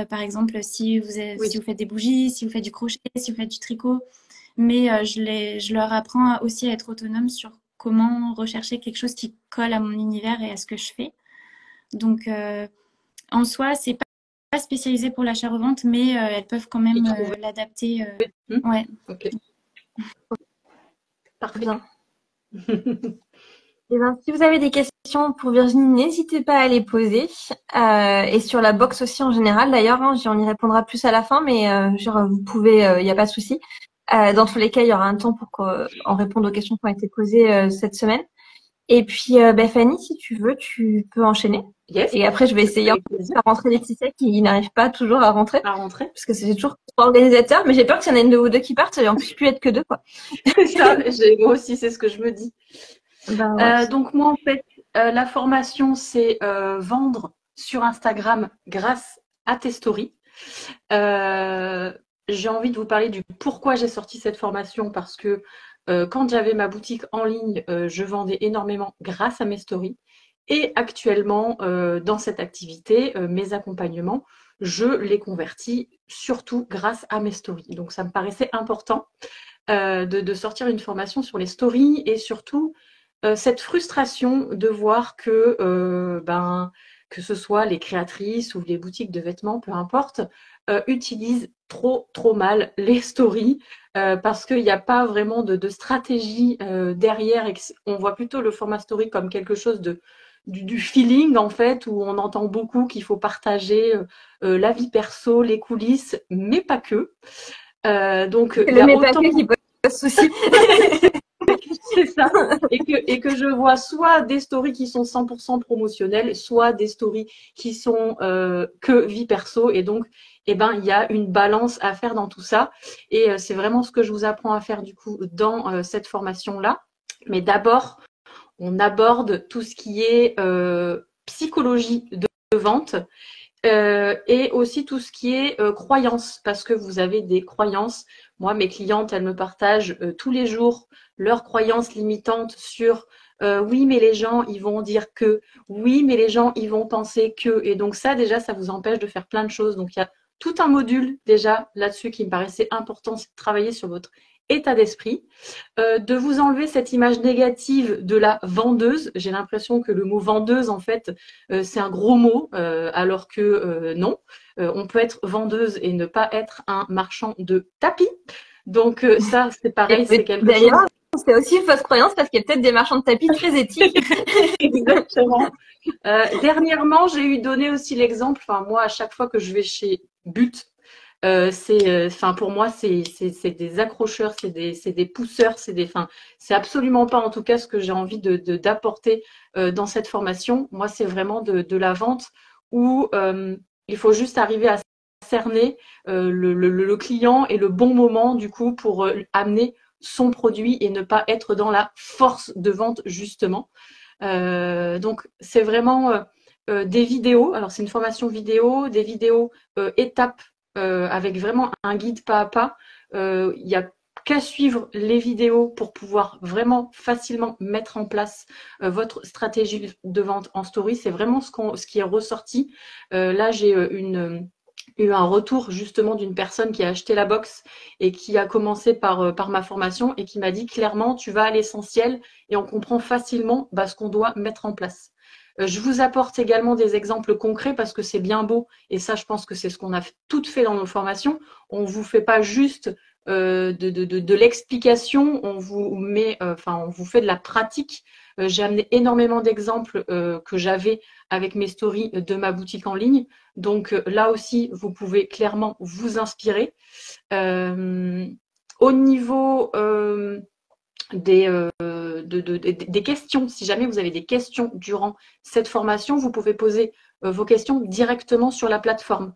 Speaker 5: par exemple, si
Speaker 6: Oui.
Speaker 5: vous faites des bougies, si vous faites du crochet, si vous faites du tricot, mais je leur apprends aussi à être autonome sur comment rechercher quelque chose qui colle à mon univers et à ce que je fais. Donc, en soi, c'est pas spécialisé pour l'achat-revente, mais elles peuvent quand
Speaker 6: Y
Speaker 5: même
Speaker 6: trouver.
Speaker 5: l'adapter.
Speaker 6: Mhm.
Speaker 5: Ouais.
Speaker 6: Ok, parfait.
Speaker 1: Bien. Eh ben, si vous avez des questions pour Virginie, n'hésitez pas à les poser. Et sur la box aussi en général, d'ailleurs, hein, on y répondra plus à la fin, mais genre, vous pouvez, il n'y a pas de souci. Dans tous les cas, il y aura un temps pour qu'on réponde aux questions qui ont été posées cette semaine. Et puis, ben, Fanny, si tu veux, tu peux enchaîner.
Speaker 6: Yes,
Speaker 1: Et après, je vais essayer de
Speaker 6: avec plaisir.
Speaker 1: faire rentrer Laetitia qui n'arrive pas toujours à rentrer.
Speaker 6: À rentrer.
Speaker 1: Parce que c'est toujours trois organisateurs. Mais j'ai peur qu'il y en ait une de ou deux qui partent et on puisse plus être que deux, quoi.
Speaker 6: C'est ça, moi aussi, c'est ce que je me dis.
Speaker 1: Ben, ouais.
Speaker 6: Donc moi, en fait, la formation, c'est vendre sur Instagram grâce à tes stories. J'ai envie de vous parler du pourquoi j'ai sorti cette formation parce que quand j'avais ma boutique en ligne, je vendais énormément grâce à mes stories. Et actuellement, dans cette activité, mes accompagnements, je les convertis surtout grâce à mes stories. Donc ça me paraissait important de sortir une formation sur les stories et surtout cette frustration de voir que que ce soit les créatrices ou les boutiques de vêtements, peu importe, utilisent trop mal les stories parce qu'il n'y a pas vraiment de stratégie derrière et on voit plutôt le format story comme quelque chose du feeling en fait où on entend beaucoup qu'il faut partager la vie perso, les coulisses, mais pas que. Donc
Speaker 1: C'est
Speaker 6: il y
Speaker 1: le
Speaker 6: a autant
Speaker 1: mépaquet qui pose souci.
Speaker 6: c'est ça. Et que je vois soit des stories qui sont 100% promotionnelles, soit des stories qui sont que vie perso. Et donc, eh ben, il y a une balance à faire dans tout ça. Et c'est vraiment ce que je vous apprends à faire du coup dans cette formation-là. Mais d'abord, on aborde tout ce qui est psychologie de vente. Et aussi tout ce qui est croyances, parce que vous avez des croyances. Moi, mes clientes, elles me partagent tous les jours leurs croyances limitantes sur oui, mais les gens, ils vont dire que, oui, mais les gens, ils vont penser que. Et donc ça, déjà, ça vous empêche de faire plein de choses. Donc il y a tout un module déjà là-dessus qui me paraissait important, c'est de travailler sur votre état d'esprit, de vous enlever cette image négative de la vendeuse. J'ai l'impression que le mot vendeuse, en fait, c'est un gros mot, alors que non. On peut être vendeuse et ne pas être un marchand de tapis. Donc ça, c'est pareil, c'est quelque chose.
Speaker 1: D'ailleurs, c'est aussi une fausse croyance parce qu'il y a peut-être des marchands de tapis très éthiques.
Speaker 6: Exactement. Dernièrement, j'ai eu donné aussi l'exemple. Enfin, moi, à chaque fois que je vais chez But, enfin, pour moi, c'est des accrocheurs, c'est des pousseurs, enfin, c'est absolument pas, en tout cas, ce que j'ai envie d'apporter dans cette formation. Moi, c'est vraiment de la vente où il faut juste arriver à cerner le client et le bon moment, du coup, pour amener son produit et ne pas être dans la force de vente, justement. Donc, c'est vraiment des vidéos. Alors, c'est une formation vidéo, des vidéos étapes avec vraiment un guide pas à pas. Il n'y a qu'à suivre les vidéos pour pouvoir vraiment facilement mettre en place votre stratégie de vente en story. C'est vraiment ce qui est ressorti. Là, j'ai eu un retour justement d'une personne qui a acheté la box et qui a commencé par ma formation et qui m'a dit clairement, tu vas à l'essentiel et on comprend facilement ce qu'on doit mettre en place. Je vous apporte également des exemples concrets parce que c'est bien beau et ça, je pense que c'est ce qu'on a toutes fait dans nos formations. On ne vous fait pas juste de l'explication, on vous met, on vous fait de la pratique. J'ai amené énormément d'exemples que j'avais avec mes stories de ma boutique en ligne. Donc là aussi, vous pouvez clairement vous inspirer. Au niveau des questions, si jamais vous avez des questions durant cette formation, vous pouvez poser vos questions directement sur la plateforme.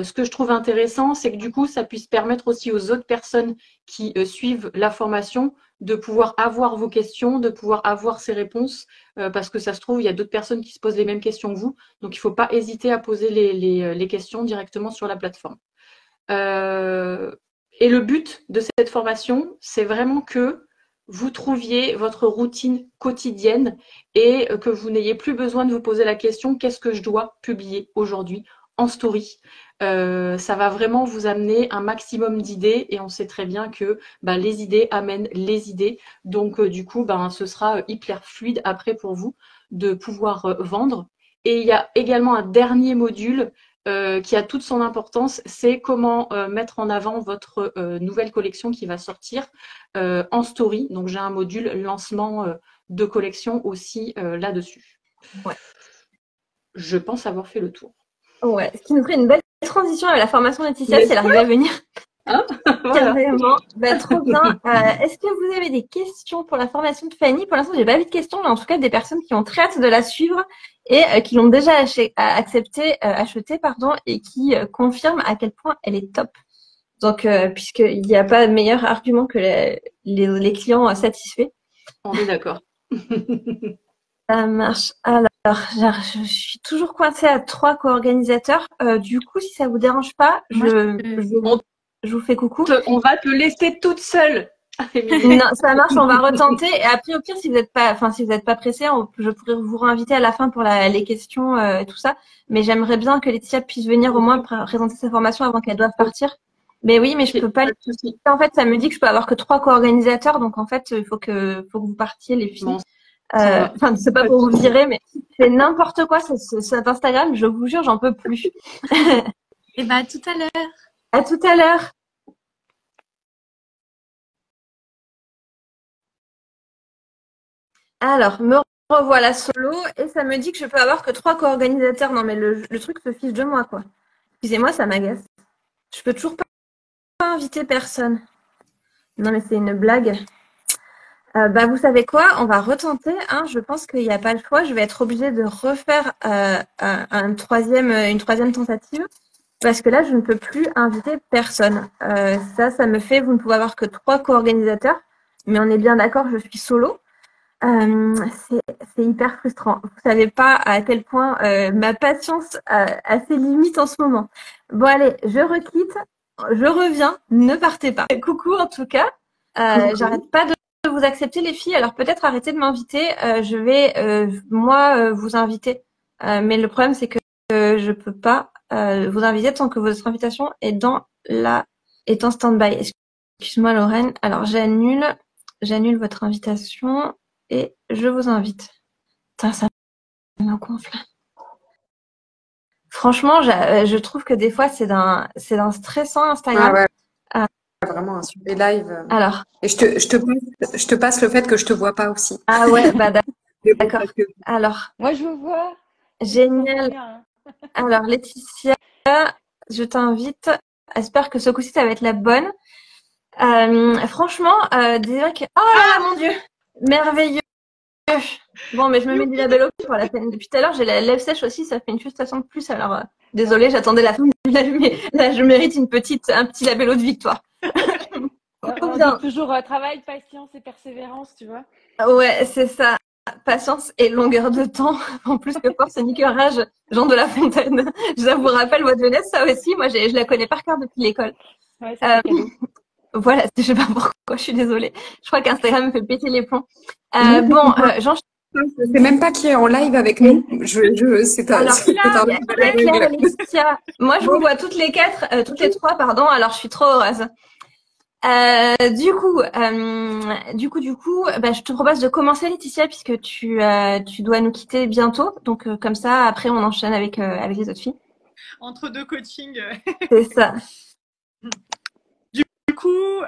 Speaker 6: Ce que je trouve intéressant, c'est que du coup, ça puisse permettre aussi aux autres personnes qui suivent la formation de pouvoir avoir vos questions, de pouvoir avoir ces réponses, parce que ça se trouve, il y a d'autres personnes qui se posent les mêmes questions que vous. Donc, il ne faut pas hésiter à poser les questions directement sur la plateforme. Et le but de cette formation, c'est vraiment que vous trouviez votre routine quotidienne et que vous n'ayez plus besoin de vous poser la question qu'est-ce que je dois publier aujourd'hui en story. Ça va vraiment vous amener un maximum d'idées et on sait très bien que les idées amènent les idées. Donc du coup, ce sera hyper fluide après pour vous de pouvoir vendre. Et il y a également un dernier module qui a toute son importance, c'est comment mettre en avant votre nouvelle collection qui va sortir en story. Donc j'ai un module lancement de collection aussi là-dessus.
Speaker 1: Ouais.
Speaker 6: Je pense avoir fait le tour.
Speaker 1: Ouais, ce qui nous ferait une belle transition avec la formation Laetitia, si elle arrive à venir.
Speaker 6: Hein voilà.
Speaker 1: Carrément. Trop bien. Est-ce que vous avez des questions pour la formation de Fanny? Pour l'instant, j'ai pas vu de questions, mais en tout cas, des personnes qui ont très hâte de la suivre et qui l'ont déjà acheté, et qui confirment à quel point elle est top. Donc, puisqu'il n'y a pas de meilleur argument que les clients satisfaits.
Speaker 6: On est d'accord.
Speaker 1: Ça marche. Alors, je suis toujours coincée à 3 co-organisateurs. Du coup, si ça vous dérange pas, je vous fais coucou.
Speaker 6: On va te laisser toute seule.
Speaker 1: Non, ça marche, on va retenter. Et après, au pire, si vous n'êtes pas pressé, je pourrais vous réinviter à la fin pour les questions et tout ça. Mais j'aimerais bien que Laetitia puisse venir au moins présenter sa formation avant qu'elle doive partir. Mais oui, mais je peux pas. En fait, ça me dit que je peux avoir que 3 co-organisateurs. Donc, en fait, il faut que vous partiez, les filles. Bon. C'est pas pour vous virer, mais c'est n'importe quoi, cet Instagram, je vous jure, j'en peux plus.
Speaker 5: Et à tout à l'heure.
Speaker 1: À tout à l'heure. Alors, me revoilà solo et ça me dit que je peux avoir que 3 co-organisateurs. Non, mais le truc se fiche de moi, quoi. Excusez-moi, ça m'agace. Je peux toujours pas inviter personne. Non, mais c'est une blague. Vous savez quoi? On va retenter. Je pense qu'il n'y a pas le choix. Je vais être obligée de refaire une troisième tentative parce que là, je ne peux plus inviter personne. Ça me fait, vous ne pouvez avoir que 3 co-organisateurs, mais on est bien d'accord, je suis solo. C'est hyper frustrant. Vous savez pas à quel point ma patience a ses limites en ce moment. Bon, allez, je requitte. Je reviens. Ne partez pas. Coucou en tout cas. J'arrête pas de vous accepter les filles. Alors peut-être arrêtez de m'inviter. Je vais moi vous inviter. Mais le problème c'est que je peux pas vous inviter tant que votre invitation est en stand-by. Excuse-moi Lorraine. Alors j'annule votre invitation et je vous invite. Putain, ça me gonfle. Franchement, je trouve que des fois c'est d'un stressant Instagram.
Speaker 7: Ouais. Vraiment un super live.
Speaker 1: Alors.
Speaker 7: Et je te passe le fait que je te vois pas aussi.
Speaker 1: Ah ouais, d'accord. Alors.
Speaker 2: Moi, je vous vois.
Speaker 1: Génial. Alors, Laetitia, je t'invite. J'espère que ce coup-ci, ça va être la bonne. Franchement, déjà que... Oh là là, mon Dieu! Merveilleux! Bon, mais je me mets du labello pour la peine. Depuis tout à l'heure, j'ai la lèvre sèche aussi, ça fait une frustration de plus. Alors, désolée, j'attendais la fin du live, mais là, je mérite un petit labello de victoire.
Speaker 2: On dit toujours travail, patience et persévérance, tu vois.
Speaker 1: Ouais, c'est ça. Patience et longueur de temps. En plus que force et ni que rage, Jean de La Fontaine. Je vous rappelle votre jeunesse, ça aussi. Moi, je la connais par cœur depuis l'école.
Speaker 2: Ouais, c'est
Speaker 1: voilà, je sais pas pourquoi, je suis désolée. Je crois qu'Instagram me fait péter les plombs. Jean,
Speaker 7: je sais même pas qui est en live avec nous. C'est un
Speaker 1: Claire, Laetitia. Moi, je vous vois toutes les 4, toutes les 3, pardon. Alors, je suis trop heureuse. Du coup, je te propose de commencer, Laetitia, puisque tu dois nous quitter bientôt. Donc, comme ça, après, on enchaîne avec les autres filles.
Speaker 8: Entre 2 coachings.
Speaker 1: C'est ça.
Speaker 8: Du coup,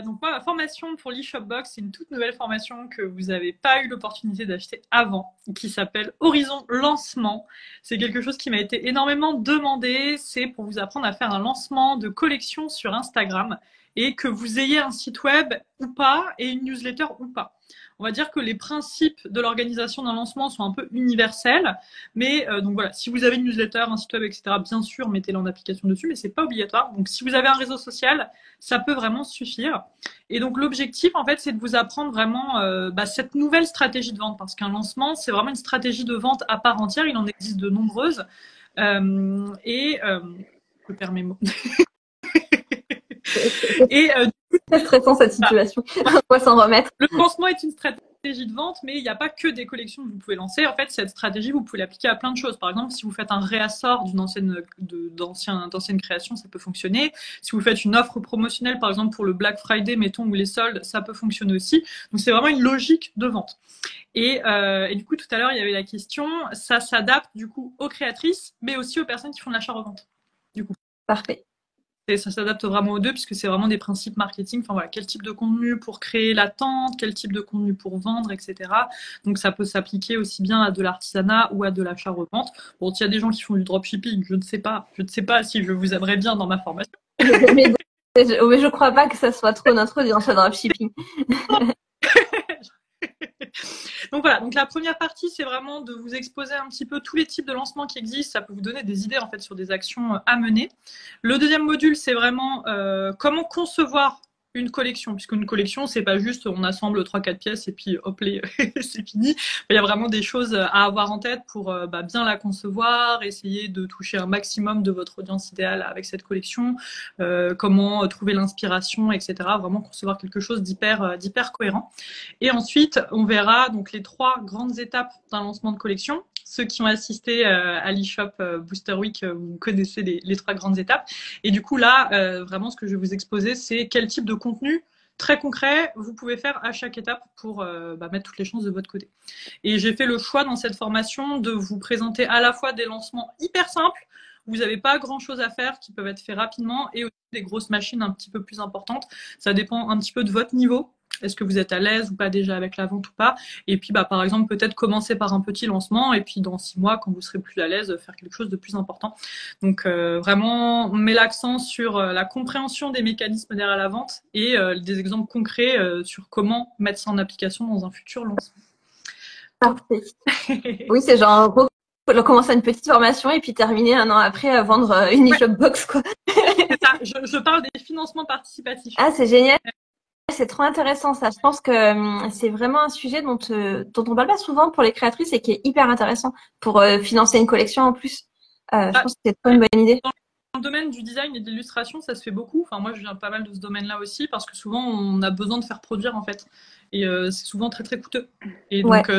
Speaker 8: donc moi, ma formation pour l'eShop Box, c'est une toute nouvelle formation que vous n'avez pas eu l'opportunité d'acheter avant, qui s'appelle Horizon Lancement. C'est quelque chose qui m'a été énormément demandé. C'est pour vous apprendre à faire un lancement de collection sur Instagram et que vous ayez un site web ou pas et une newsletter ou pas. On va dire que les principes de l'organisation d'un lancement sont un peu universels, mais donc voilà, si vous avez une newsletter, un site web, etc., bien sûr, mettez-le en application dessus, mais c'est pas obligatoire. Donc si vous avez un réseau social, ça peut vraiment suffire. Et donc l'objectif, en fait, c'est de vous apprendre vraiment cette nouvelle stratégie de vente, parce qu'un lancement, c'est vraiment une stratégie de vente à part entière. Il en existe de nombreuses. Je perds mes mots.
Speaker 1: Et c'est stressant cette situation. On va s'en remettre.
Speaker 8: Le lancement est une stratégie de vente, mais il n'y a pas que des collections que vous pouvez lancer. En fait, cette stratégie, vous pouvez l'appliquer à plein de choses. Par exemple, si vous faites un réassort d'une d'ancienne création, ça peut fonctionner. Si vous faites une offre promotionnelle, par exemple pour le Black Friday, mettons, ou les soldes, ça peut fonctionner aussi. Donc, c'est vraiment une logique de vente. Et du coup, tout à l'heure, il y avait la question, ça s'adapte du coup aux créatrices, mais aussi aux personnes qui font de l'achat-revente. Du coup.
Speaker 1: Parfait.
Speaker 8: Et ça s'adapte vraiment aux deux puisque c'est vraiment des principes marketing. Enfin voilà, quel type de contenu pour créer l'attente, quel type de contenu pour vendre, etc. Donc ça peut s'appliquer aussi bien à de l'artisanat ou à de l'achat-revente. Bon, il y a des gens qui font du dropshipping, je ne sais pas si je vous aimerais bien dans ma formation.
Speaker 1: Mais je crois pas que ça soit trop notre audience, le dropshipping.
Speaker 8: Donc voilà, donc la première partie, c'est vraiment de vous exposer un petit peu tous les types de lancements qui existent. Ça peut vous donner des idées en fait sur des actions à mener. Le deuxième module, c'est vraiment comment concevoir une collection, puisqu'une collection, c'est pas juste on assemble 3-4 pièces et puis hop, c'est fini. Il y a vraiment des choses à avoir en tête pour bien la concevoir, essayer de toucher un maximum de votre audience idéale avec cette collection, comment trouver l'inspiration, etc. Vraiment concevoir quelque chose d'hyper cohérent. Et ensuite, on verra donc les 3 grandes étapes d'un lancement de collection. Ceux qui ont assisté à l'eShop Booster Week, vous connaissez les 3 grandes étapes. Et du coup, là, vraiment, ce que je vais vous exposer, c'est quel type de contenu très concret vous pouvez faire à chaque étape pour mettre toutes les chances de votre côté. Et j'ai fait le choix dans cette formation de vous présenter à la fois des lancements hyper simples, où vous n'avez pas grand-chose à faire, qui peuvent être faits rapidement, et aussi des grosses machines un petit peu plus importantes. Ça dépend un petit peu de votre niveau. Est-ce que vous êtes à l'aise ou pas déjà avec la vente ou pas? Et puis, par exemple, peut-être commencer par un petit lancement et puis dans 6 mois, quand vous serez plus à l'aise, faire quelque chose de plus important. Donc, vraiment, on met l'accent sur la compréhension des mécanismes derrière la vente et des exemples concrets sur comment mettre ça en application dans un futur lancement.
Speaker 1: Parfait. Oui, c'est genre, commencer une petite formation et puis terminer 1 an après à vendre une eShop Box, quoi.
Speaker 8: C'est ça. Je parle des financements participatifs.
Speaker 1: Ah, c'est génial. C'est trop intéressant ça. Je pense que c'est vraiment un sujet dont on parle pas souvent pour les créatrices et qui est hyper intéressant pour financer une collection en plus. Je pense que c'est trop une bonne idée.
Speaker 8: Dans le domaine du design et de l'illustration, ça se fait beaucoup. Enfin, moi, je viens pas mal de ce domaine-là aussi parce que souvent, on a besoin de faire produire en fait. Et c'est souvent très, très coûteux. Et donc,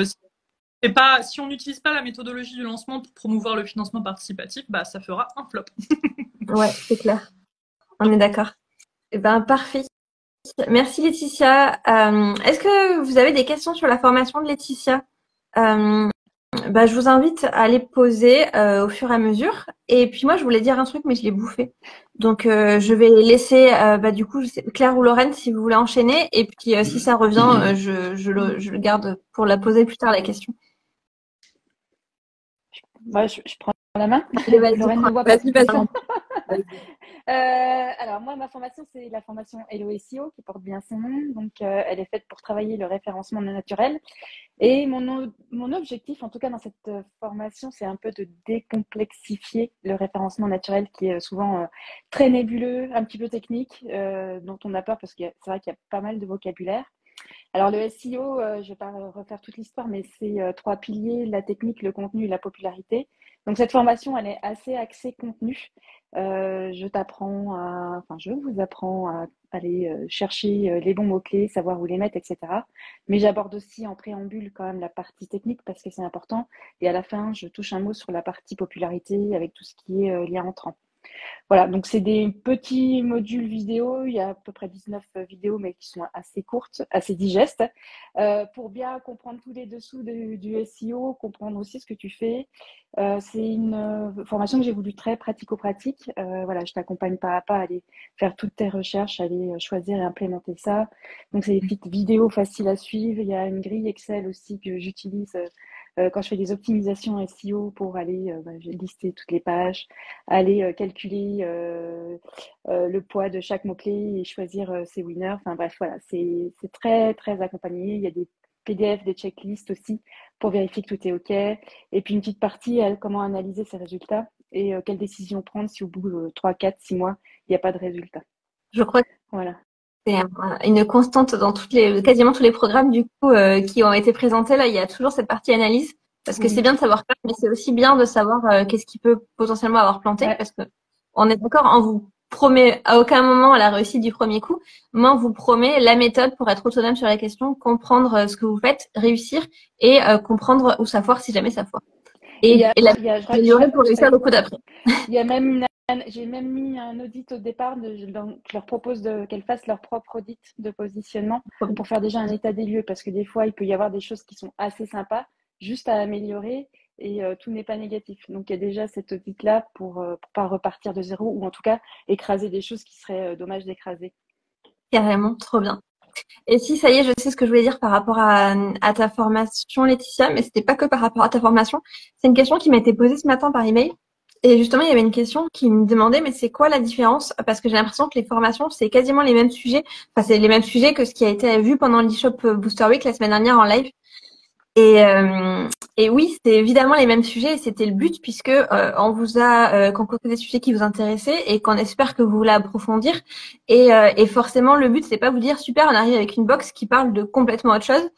Speaker 8: si on n'utilise pas la méthodologie du lancement pour promouvoir le financement participatif, ça fera un flop.
Speaker 1: Ouais, c'est clair. On est d'accord. Eh ben, parfait. Merci Laetitia. Est-ce que vous avez des questions sur la formation de Laetitia? Je vous invite à les poser au fur et à mesure. Et puis moi, je voulais dire un truc, mais je l'ai bouffé. Donc, je vais laisser du coup, Claire ou Lorraine, si vous voulez enchaîner. Et puis, si ça revient, je le garde pour la poser plus tard, la question.
Speaker 2: Je prends la main.
Speaker 1: Lorraine ne voit pas.
Speaker 9: Alors moi, ma formation, c'est la formation Hello SEO qui porte bien son nom. Donc, elle est faite pour travailler le référencement naturel. Et mon objectif, en tout cas dans cette formation, c'est un peu de décomplexifier le référencement naturel qui est souvent très nébuleux, un petit peu technique, dont on a peur parce que c'est vrai qu'il y a pas mal de vocabulaire. Alors le SEO, je ne vais pas refaire toute l'histoire, mais c'est 3 piliers, la technique, le contenu et la popularité. Donc cette formation, elle est assez axée contenu. Je vous apprends à aller chercher les bons mots-clés, savoir où les mettre, etc. Mais j'aborde aussi en préambule quand même la partie technique parce que c'est important. Et à la fin, je touche un mot sur la partie popularité avec tout ce qui est lien entrant. Voilà, donc c'est des petits modules vidéo. Il y a à peu près 19 vidéos, mais qui sont assez courtes, assez digestes, pour bien comprendre tous les dessous du SEO, comprendre aussi ce que tu fais. C'est une formation que j'ai voulu très pratico-pratique. Voilà, je t'accompagne pas à pas à aller faire toutes tes recherches, aller choisir et implémenter ça. Donc, c'est des petites vidéos faciles à suivre. Il y a une grille Excel aussi que j'utilise quand je fais des optimisations SEO pour aller lister toutes les pages, aller calculer le poids de chaque mot-clé et choisir ses winners. Enfin bref, voilà, c'est très, très accompagné. Il y a des PDF, des checklists aussi pour vérifier que tout est OK. Et puis une petite partie, comment analyser ses résultats et quelles décisions prendre si au bout de 3, 4, 6 mois, il n'y a pas de résultat.
Speaker 1: Je crois que
Speaker 9: Voilà.
Speaker 1: c'est une constante dans quasiment tous les programmes du coup qui ont été présentés. Là, il y a toujours cette partie analyse parce que
Speaker 9: Oui.
Speaker 1: c'est bien de savoir faire, mais c'est aussi bien de savoir qu'est-ce qui peut potentiellement avoir planté
Speaker 9: Ouais.
Speaker 1: parce que on est d'accord, on vous promet à aucun moment la réussite du premier coup, mais on vous promet la méthode pour être autonome sur la question, comprendre ce que vous faites, réussir et comprendre où ça foire si jamais ça foire. Et l'améliorer pour réussir le coup d'après.
Speaker 9: Il y a même j'ai même mis un audit au départ. Je leur propose qu'elles fassent leur propre audit de positionnement pour faire déjà un état des lieux, parce que des fois, il peut y avoir des choses qui sont assez sympas, juste à améliorer, et tout n'est pas négatif. Donc, il y a déjà cet audit-là pour pas repartir de zéro, ou en tout cas, écraser des choses qui seraient dommage d'écraser.
Speaker 1: Carrément, trop bien. Et si, ça y est, je sais ce que je voulais dire par rapport à ta formation, Laetitia, mais c'était pas que par rapport à ta formation. C'est une question qui m'a été posée ce matin par email. Et justement, il y avait une question qui me demandait, mais c'est quoi la différence? Parce que j'ai l'impression que les formations, c'est quasiment les mêmes sujets. Enfin, c'est les mêmes sujets que ce qui a été vu pendant l'eShop Booster Week la semaine dernière en live. Et oui, c'est évidemment les mêmes sujets et c'était le but puisque on vous a concocté des sujets qui vous intéressaient et qu'on espère que vous voulez approfondir. Et forcément, le but, c'est pas vous dire super, on arrive avec une box qui parle de complètement autre chose.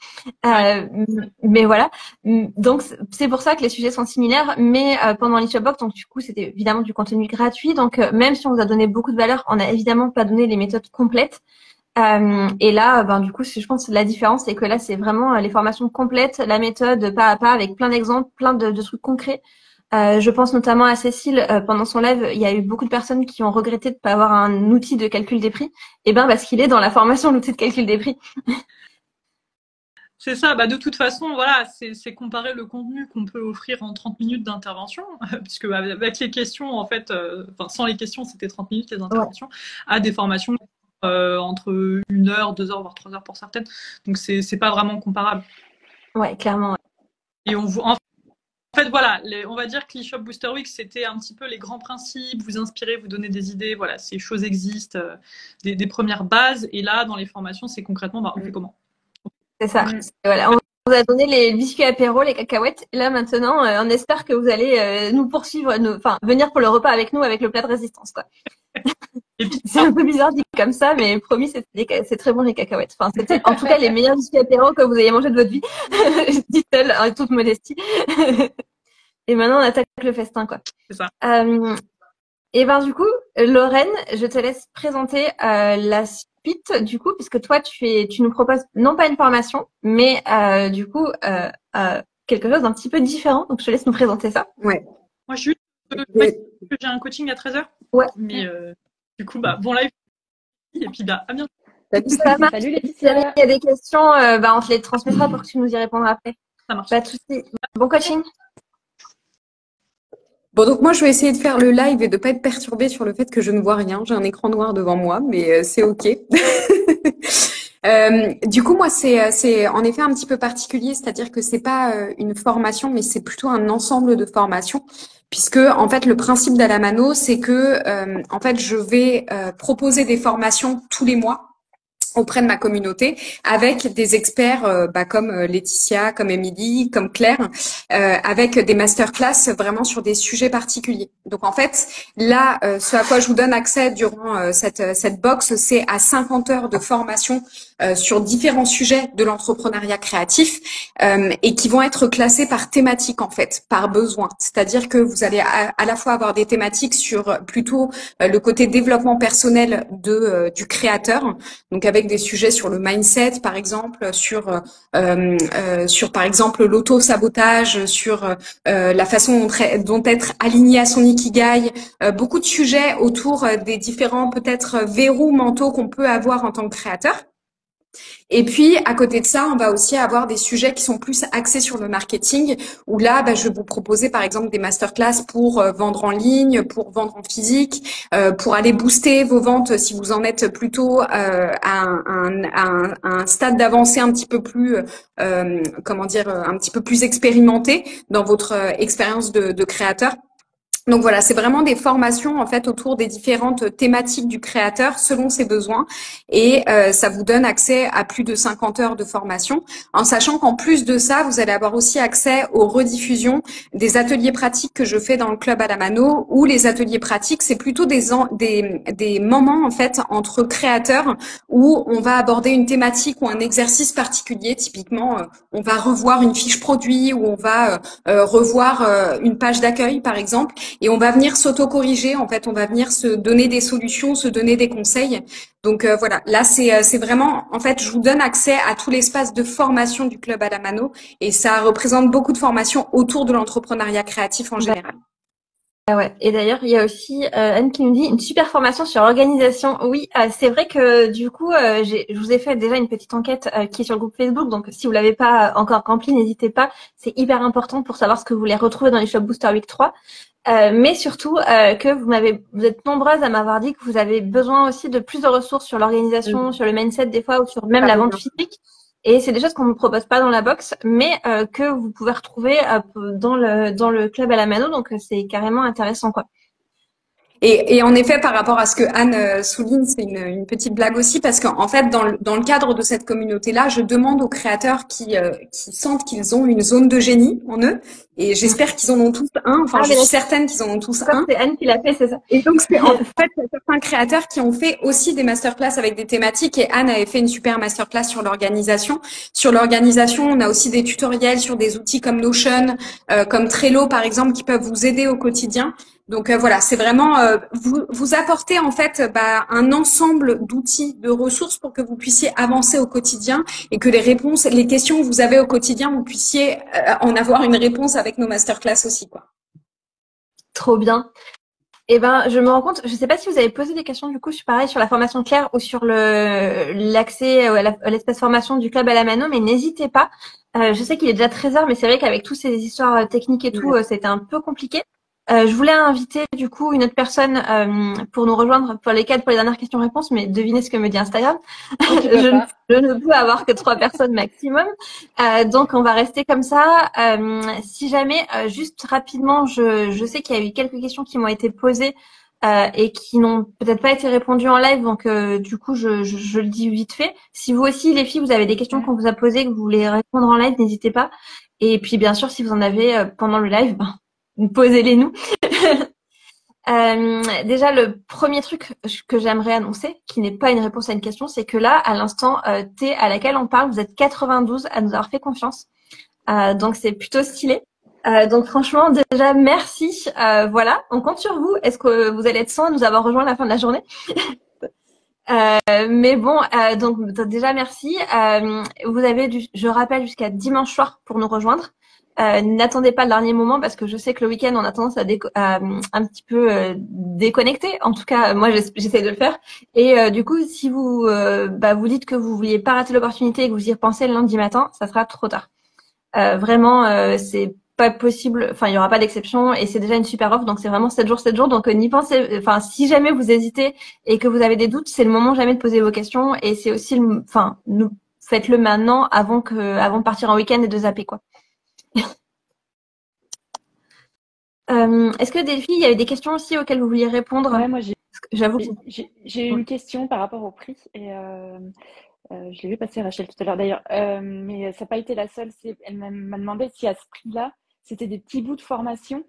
Speaker 1: Mais voilà. Donc c'est pour ça que les sujets sont similaires. Mais pendant l'eShop Box, donc du coup, c'était évidemment du contenu gratuit. Donc même si on vous a donné beaucoup de valeur, on n'a évidemment pas donné les méthodes complètes. Et là, du coup, je pense que la différence, c'est que là, c'est vraiment les formations complètes, la méthode pas à pas, avec plein d'exemples, plein de trucs concrets. Je pense notamment à Cécile, pendant son live, il y a eu beaucoup de personnes qui ont regretté de pas avoir un outil de calcul des prix. Et parce qu'il est dans la formation, l'outil de calcul des prix.
Speaker 8: C'est ça, de toute façon, voilà, c'est comparer le contenu qu'on peut offrir en 30 minutes d'intervention, puisque avec les questions, en fait, sans les questions, c'était 30 minutes les interventions, à des formations entre 1 heure, 2 heures, voire 3 heures pour certaines. Donc, c'est pas vraiment comparable.
Speaker 1: Ouais, clairement. Ouais.
Speaker 8: Et en fait, voilà, on va dire que l'eShop Booster Week, c'était un petit peu les grands principes, vous inspirer, vous donner des idées, voilà, ces choses existent, des premières bases. Et là, dans les formations, c'est concrètement, on fait comment?
Speaker 1: C'est ça. Voilà, on vous a donné les biscuits apéro, les cacahuètes. Et là, maintenant, on espère que vous allez nous poursuivre, venir pour le repas avec nous avec le plat de résistance, quoi. C'est un peu bizarre dit comme ça, mais promis, c'est très bon les cacahuètes. Enfin, c'était en tout cas les meilleurs biscuits apéro que vous ayez mangé de votre vie, dit-elle en toute modestie. Et maintenant, on attaque le festin, quoi.
Speaker 8: C'est ça.
Speaker 1: Et du coup, Lorraine, je te laisse présenter la suite, du coup, puisque toi, tu nous proposes non pas une formation, mais du coup, quelque chose d'un petit peu différent. Donc, je te laisse nous présenter ça.
Speaker 7: Ouais.
Speaker 8: Moi, j'ai un coaching à 13h.
Speaker 1: Ouais.
Speaker 8: Mais du coup, bon live. Et puis, à bientôt.
Speaker 9: Salut Laetitia.
Speaker 1: Il y a des questions, on te les transmettra pour que tu nous y répondras après.
Speaker 8: Ça marche.
Speaker 1: Pas de souci. Bon coaching.
Speaker 7: Bon, donc moi, je vais essayer de faire le live et de pas être perturbée sur le fait que je ne vois rien. J'ai un écran noir devant moi, mais c'est OK. Du coup, moi, c'est en effet un petit peu particulier, c'est-à-dire que c'est pas une formation, mais c'est plutôt un ensemble de formations, puisque en fait, le principe d'Alamano, c'est que en fait, je vais proposer des formations tous les mois auprès de ma communauté avec des experts comme Laetitia, comme Émilie, comme Claire, avec des masterclass vraiment sur des sujets particuliers. Donc en fait, là, ce à quoi je vous donne accès durant cette box, c'est à 50 heures de formation sur différents sujets de l'entrepreneuriat créatif et qui vont être classés par thématique en fait, par besoin. C'est-à-dire que vous allez à la fois avoir des thématiques sur plutôt le côté développement personnel du créateur, donc avec avec des sujets sur le mindset, par exemple, sur par exemple l'auto-sabotage, sur la façon dont être aligné à son ikigai, beaucoup de sujets autour des différents peut-être verrous mentaux qu'on peut avoir en tant que créateur. Et puis, à côté de ça, on va aussi avoir des sujets qui sont plus axés sur le marketing, où là, je vais vous proposer, par exemple, des masterclass pour vendre en ligne, pour vendre en physique, pour aller booster vos ventes si vous en êtes plutôt à un stade d'avancée un petit peu plus, comment dire, un petit peu plus expérimenté dans votre expérience de créateur. Donc voilà, c'est vraiment des formations en fait autour des différentes thématiques du créateur selon ses besoins et ça vous donne accès à plus de 50 heures de formation en sachant qu'en plus de ça, vous allez avoir aussi accès aux rediffusions des ateliers pratiques que je fais dans le club à la mano où les ateliers pratiques, c'est plutôt des moments en fait entre créateurs où on va aborder une thématique ou un exercice particulier. Typiquement, on va revoir une fiche produit ou on va revoir une page d'accueil par exemple. Et on va venir s'auto-corriger, en fait, on va venir se donner des solutions, se donner des conseils. Donc voilà, là c'est vraiment, en fait, je vous donne accès à tout l'espace de formation du club à la mano et ça représente beaucoup de formations autour de l'entrepreneuriat créatif en général.
Speaker 1: Ah ouais. Et d'ailleurs, il y a aussi Anne qui nous dit une super formation sur l'organisation. Oui, c'est vrai que du coup, je vous ai fait déjà une petite enquête qui est sur le groupe Facebook. Donc, si vous l'avez pas encore rempli, n'hésitez pas. C'est hyper important pour savoir ce que vous voulez retrouver dans les Shop Booster Week 3. Mais surtout que vous êtes nombreuses à m'avoir dit que vous avez besoin aussi de plus de ressources sur l'organisation, sur le mindset des fois ou sur même la vente physique. Et c'est des choses qu'on ne propose pas dans la box, mais que vous pouvez retrouver dans le club à la mano. Donc c'est carrément intéressant, quoi.
Speaker 7: Et en effet, par rapport à ce que Anne souligne, c'est une petite blague aussi, parce qu'en fait, dans le cadre de cette communauté-là, je demande aux créateurs qui sentent qu'ils ont une zone de génie en eux, et j'espère qu'ils en ont tous un, enfin je suis certaine qu'ils en ont tous un.
Speaker 1: C'est Anne qui l'a fait, c'est ça.
Speaker 7: Et donc, c'est en fait certains créateurs qui ont fait aussi des masterclass avec des thématiques, et Anne avait fait une super masterclass sur l'organisation. Sur l'organisation, on a aussi des tutoriels sur des outils comme Notion, comme Trello par exemple, qui peuvent vous aider au quotidien. Donc voilà, c'est vraiment vous apporter en fait un ensemble d'outils, de ressources pour que vous puissiez avancer au quotidien et que les questions que vous avez au quotidien, vous puissiez en avoir une réponse avec nos masterclass aussi, quoi.
Speaker 1: Trop bien. Eh ben, je me rends compte, je sais pas si vous avez posé des questions du coup, pareil sur la formation Claire ou sur l'accès à l'espace formation du club à la mano, mais n'hésitez pas. Je sais qu'il est déjà 13h, mais c'est vrai qu'avec toutes ces histoires techniques et tout, c'était un peu compliqué. Je voulais inviter du coup une autre personne pour nous rejoindre pour les dernières questions-réponses, mais devinez ce que me dit Instagram. Je ne peux avoir que 3 personnes maximum. Donc on va rester comme ça. Si jamais, juste rapidement, je sais qu'il y a eu quelques questions qui m'ont été posées et qui n'ont peut-être pas été répondues en live, donc du coup je le dis vite fait. Si vous aussi les filles, vous avez des questions qu'on vous a posées, que vous voulez répondre en live, n'hésitez pas. Et puis bien sûr, si vous en avez pendant le live, posez-les nous. Déjà, le premier truc que j'aimerais annoncer, qui n'est pas une réponse à une question, c'est que là, à l'instant T à laquelle on parle, vous êtes 92 à nous avoir fait confiance. Donc, c'est plutôt stylé. Donc, franchement, déjà, merci. Voilà, on compte sur vous. Est-ce que vous allez être 100 à nous avoir rejoint à la fin de la journée? Mais bon, donc déjà, merci. Vous avez, je rappelle, jusqu'à dimanche soir pour nous rejoindre. N'attendez pas le dernier moment parce que je sais que le week-end on a tendance à un petit peu déconnecter. En tout cas, moi j'essaie de le faire. Et du coup, si vous vous dites que vous vouliez pas rater l'opportunité et que vous y repensez le lundi matin, ça sera trop tard. Vraiment, c'est pas possible. Enfin, il y aura pas d'exception et c'est déjà une super offre. Donc c'est vraiment 7 jours, 7 jours. Donc n'y pensez. Enfin, si jamais vous hésitez et que vous avez des doutes, c'est le moment jamais de poser vos questions. Et c'est aussi, faites-le maintenant avant de partir en week-end et de zapper quoi. Est-ce que Delphi, il y avait des questions aussi auxquelles vous vouliez répondre?
Speaker 9: Ouais, moi
Speaker 1: j'avoue que
Speaker 9: j'ai une question par rapport au prix et je l'ai vu passer Rachel tout à l'heure d'ailleurs, mais ça n'a pas été la seule. Elle m'a demandé si à ce prix-là, c'était des petits bouts de formation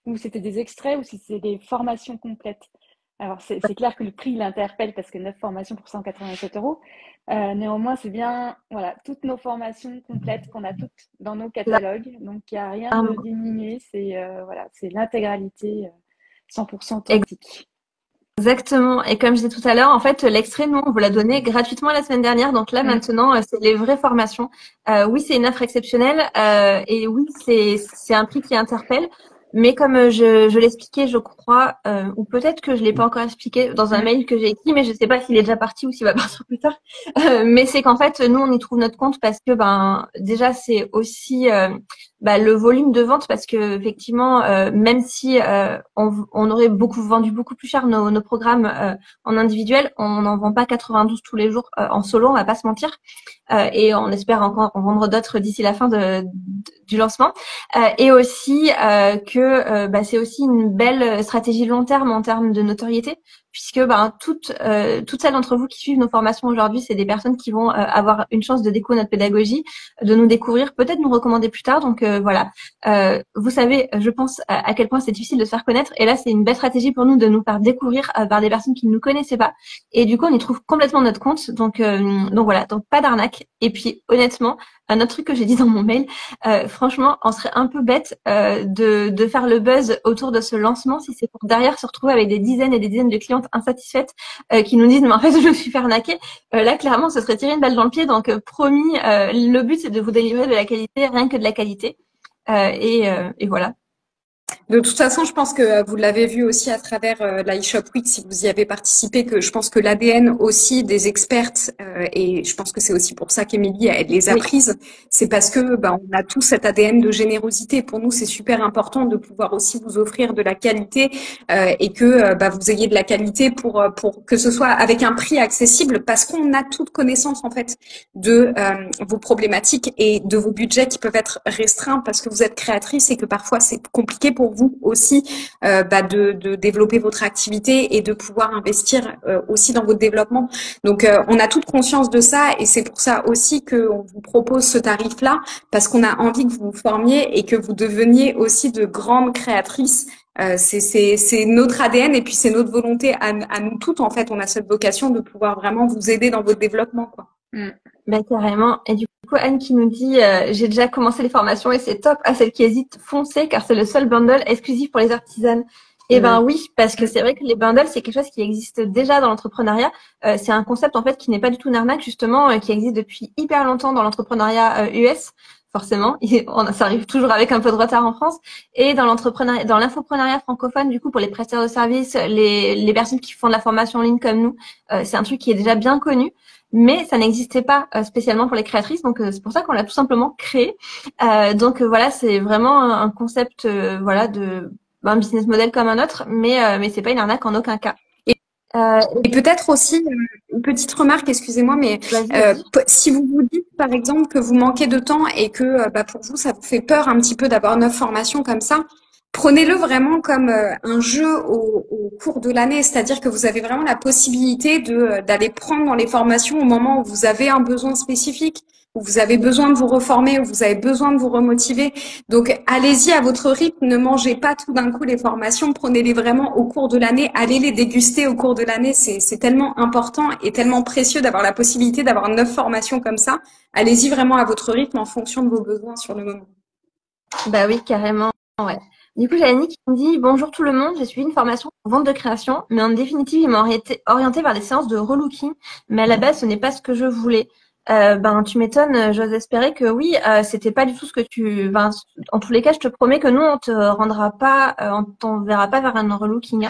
Speaker 9: ou c'était des extraits ou si c'est des formations complètes. Alors c'est clair que le prix l'interpelle parce que 9 formations pour 187 €. Néanmoins, c'est bien toutes nos formations complètes qu'on a toutes dans nos catalogues. Donc, il n'y a rien de diminué. C'est l'intégralité 100% authentique.
Speaker 1: Exactement. Et comme je disais tout à l'heure, en fait, l'extrait, nous, on vous l'a donné gratuitement la semaine dernière. Donc là, maintenant, c'est les vraies formations. Oui, c'est une offre exceptionnelle. Et oui, c'est un prix qui interpelle. Mais comme je l'expliquais, je crois, ou peut-être que je l'ai pas encore expliqué dans un mail que j'ai écrit, mais je sais pas s'il est déjà parti ou s'il va partir plus tard. Mais c'est qu'en fait, nous, on y trouve notre compte parce que, ben, déjà, c'est aussi le volume de vente, parce que effectivement, même si on aurait vendu beaucoup plus cher nos programmes en individuel, on n'en vend pas 92 tous les jours en solo, on va pas se mentir. Et on espère encore en vendre d'autres d'ici la fin du lancement. Et aussi que c'est aussi une belle stratégie long terme en termes de notoriété, puisque toutes celles d'entre vous qui suivent nos formations aujourd'hui, c'est des personnes qui vont avoir une chance de découvrir notre pédagogie, de nous découvrir, peut-être nous recommander plus tard. Donc voilà, vous savez, je pense à quel point c'est difficile de se faire connaître, et là c'est une belle stratégie pour nous de nous faire découvrir par des personnes qui ne nous connaissaient pas, et du coup on y trouve complètement notre compte. Donc voilà, donc pas d'arnaque. Et puis honnêtement, un autre truc que j'ai dit dans mon mail, franchement, on serait un peu bête de faire le buzz autour de ce lancement si c'est pour derrière se retrouver avec des dizaines et des dizaines de clientes insatisfaites qui nous disent mais en fait je me suis fait arnaquer. Là clairement ce serait tirer une balle dans le pied. Donc promis, le but c'est de vous délivrer de la qualité, rien que de la qualité. Et voilà.
Speaker 7: De toute façon, je pense que vous l'avez vu aussi à travers la eShop Week, si vous y avez participé, que je pense que l'ADN aussi des expertes, et je pense que c'est aussi pour ça qu'Émilie, elle les a prises, c'est parce que on a tous cet ADN de générosité. Pour nous, c'est super important de pouvoir aussi vous offrir de la qualité et que vous ayez de la qualité pour que ce soit avec un prix accessible, parce qu'on a toute connaissance en fait de vos problématiques et de vos budgets qui peuvent être restreints parce que vous êtes créatrice et que parfois c'est compliqué pour vous aussi de développer votre activité et de pouvoir investir aussi dans votre développement. Donc on a toute conscience de ça, et c'est pour ça aussi qu'on vous propose ce tarif-là, parce qu'on a envie que vous vous formiez et que vous deveniez aussi de grandes créatrices. C'est notre ADN, et puis c'est notre volonté à nous toutes en fait. On a cette vocation de pouvoir vraiment vous aider dans votre développement, quoi.
Speaker 1: Carrément. Et du coup, Anne qui nous dit j'ai déjà commencé les formations et c'est top. À celles qui hésitent, foncez, car c'est le seul bundle exclusif pour les artisanes. Et oui, parce que c'est vrai que les bundles, c'est quelque chose qui existe déjà dans l'entrepreneuriat. C'est un concept en fait qui n'est pas du tout une arnaque, justement, qui existe depuis hyper longtemps dans l'entrepreneuriat US. Forcément, ça arrive toujours avec un peu de retard en France. Et dans l'entrepreneuriat, dans l'infopreneuriat francophone, du coup, pour les prestataires de services, les personnes qui font de la formation en ligne comme nous, c'est un truc qui est déjà bien connu. Mais ça n'existait pas spécialement pour les créatrices, donc c'est pour ça qu'on l'a tout simplement créé. Donc voilà, c'est vraiment un concept de un business model comme un autre, mais c'est pas une arnaque en aucun cas.
Speaker 7: Et peut-être aussi une petite remarque, excusez-moi, mais si vous vous dites par exemple que vous manquez de temps et que pour vous ça vous fait peur un petit peu d'avoir 9 formations comme ça, prenez-le vraiment comme un jeu au cours de l'année, c'est-à-dire que vous avez vraiment la possibilité d'aller prendre dans les formations au moment où vous avez un besoin spécifique, où vous avez besoin de vous reformer, où vous avez besoin de vous remotiver. Donc, allez-y à votre rythme, ne mangez pas tout d'un coup les formations, prenez-les vraiment au cours de l'année, allez les déguster au cours de l'année. C'est tellement important et tellement précieux d'avoir la possibilité d'avoir 9 formations comme ça. Allez-y vraiment à votre rythme en fonction de vos besoins sur le moment.
Speaker 1: Bah oui, carrément, ouais. Du coup, j'ai Annie qui me dit « Bonjour tout le monde, j'ai suivi une formation en vente de création, mais en définitive, il m'a orienté vers des séances de relooking, mais à la base, ce n'est pas ce que je voulais. » Tu m'étonnes, j'ose espérer que oui, c'était pas du tout ce que tu... en tous les cas, je te promets que nous, on te rendra pas, on t'enverra pas vers un relooking.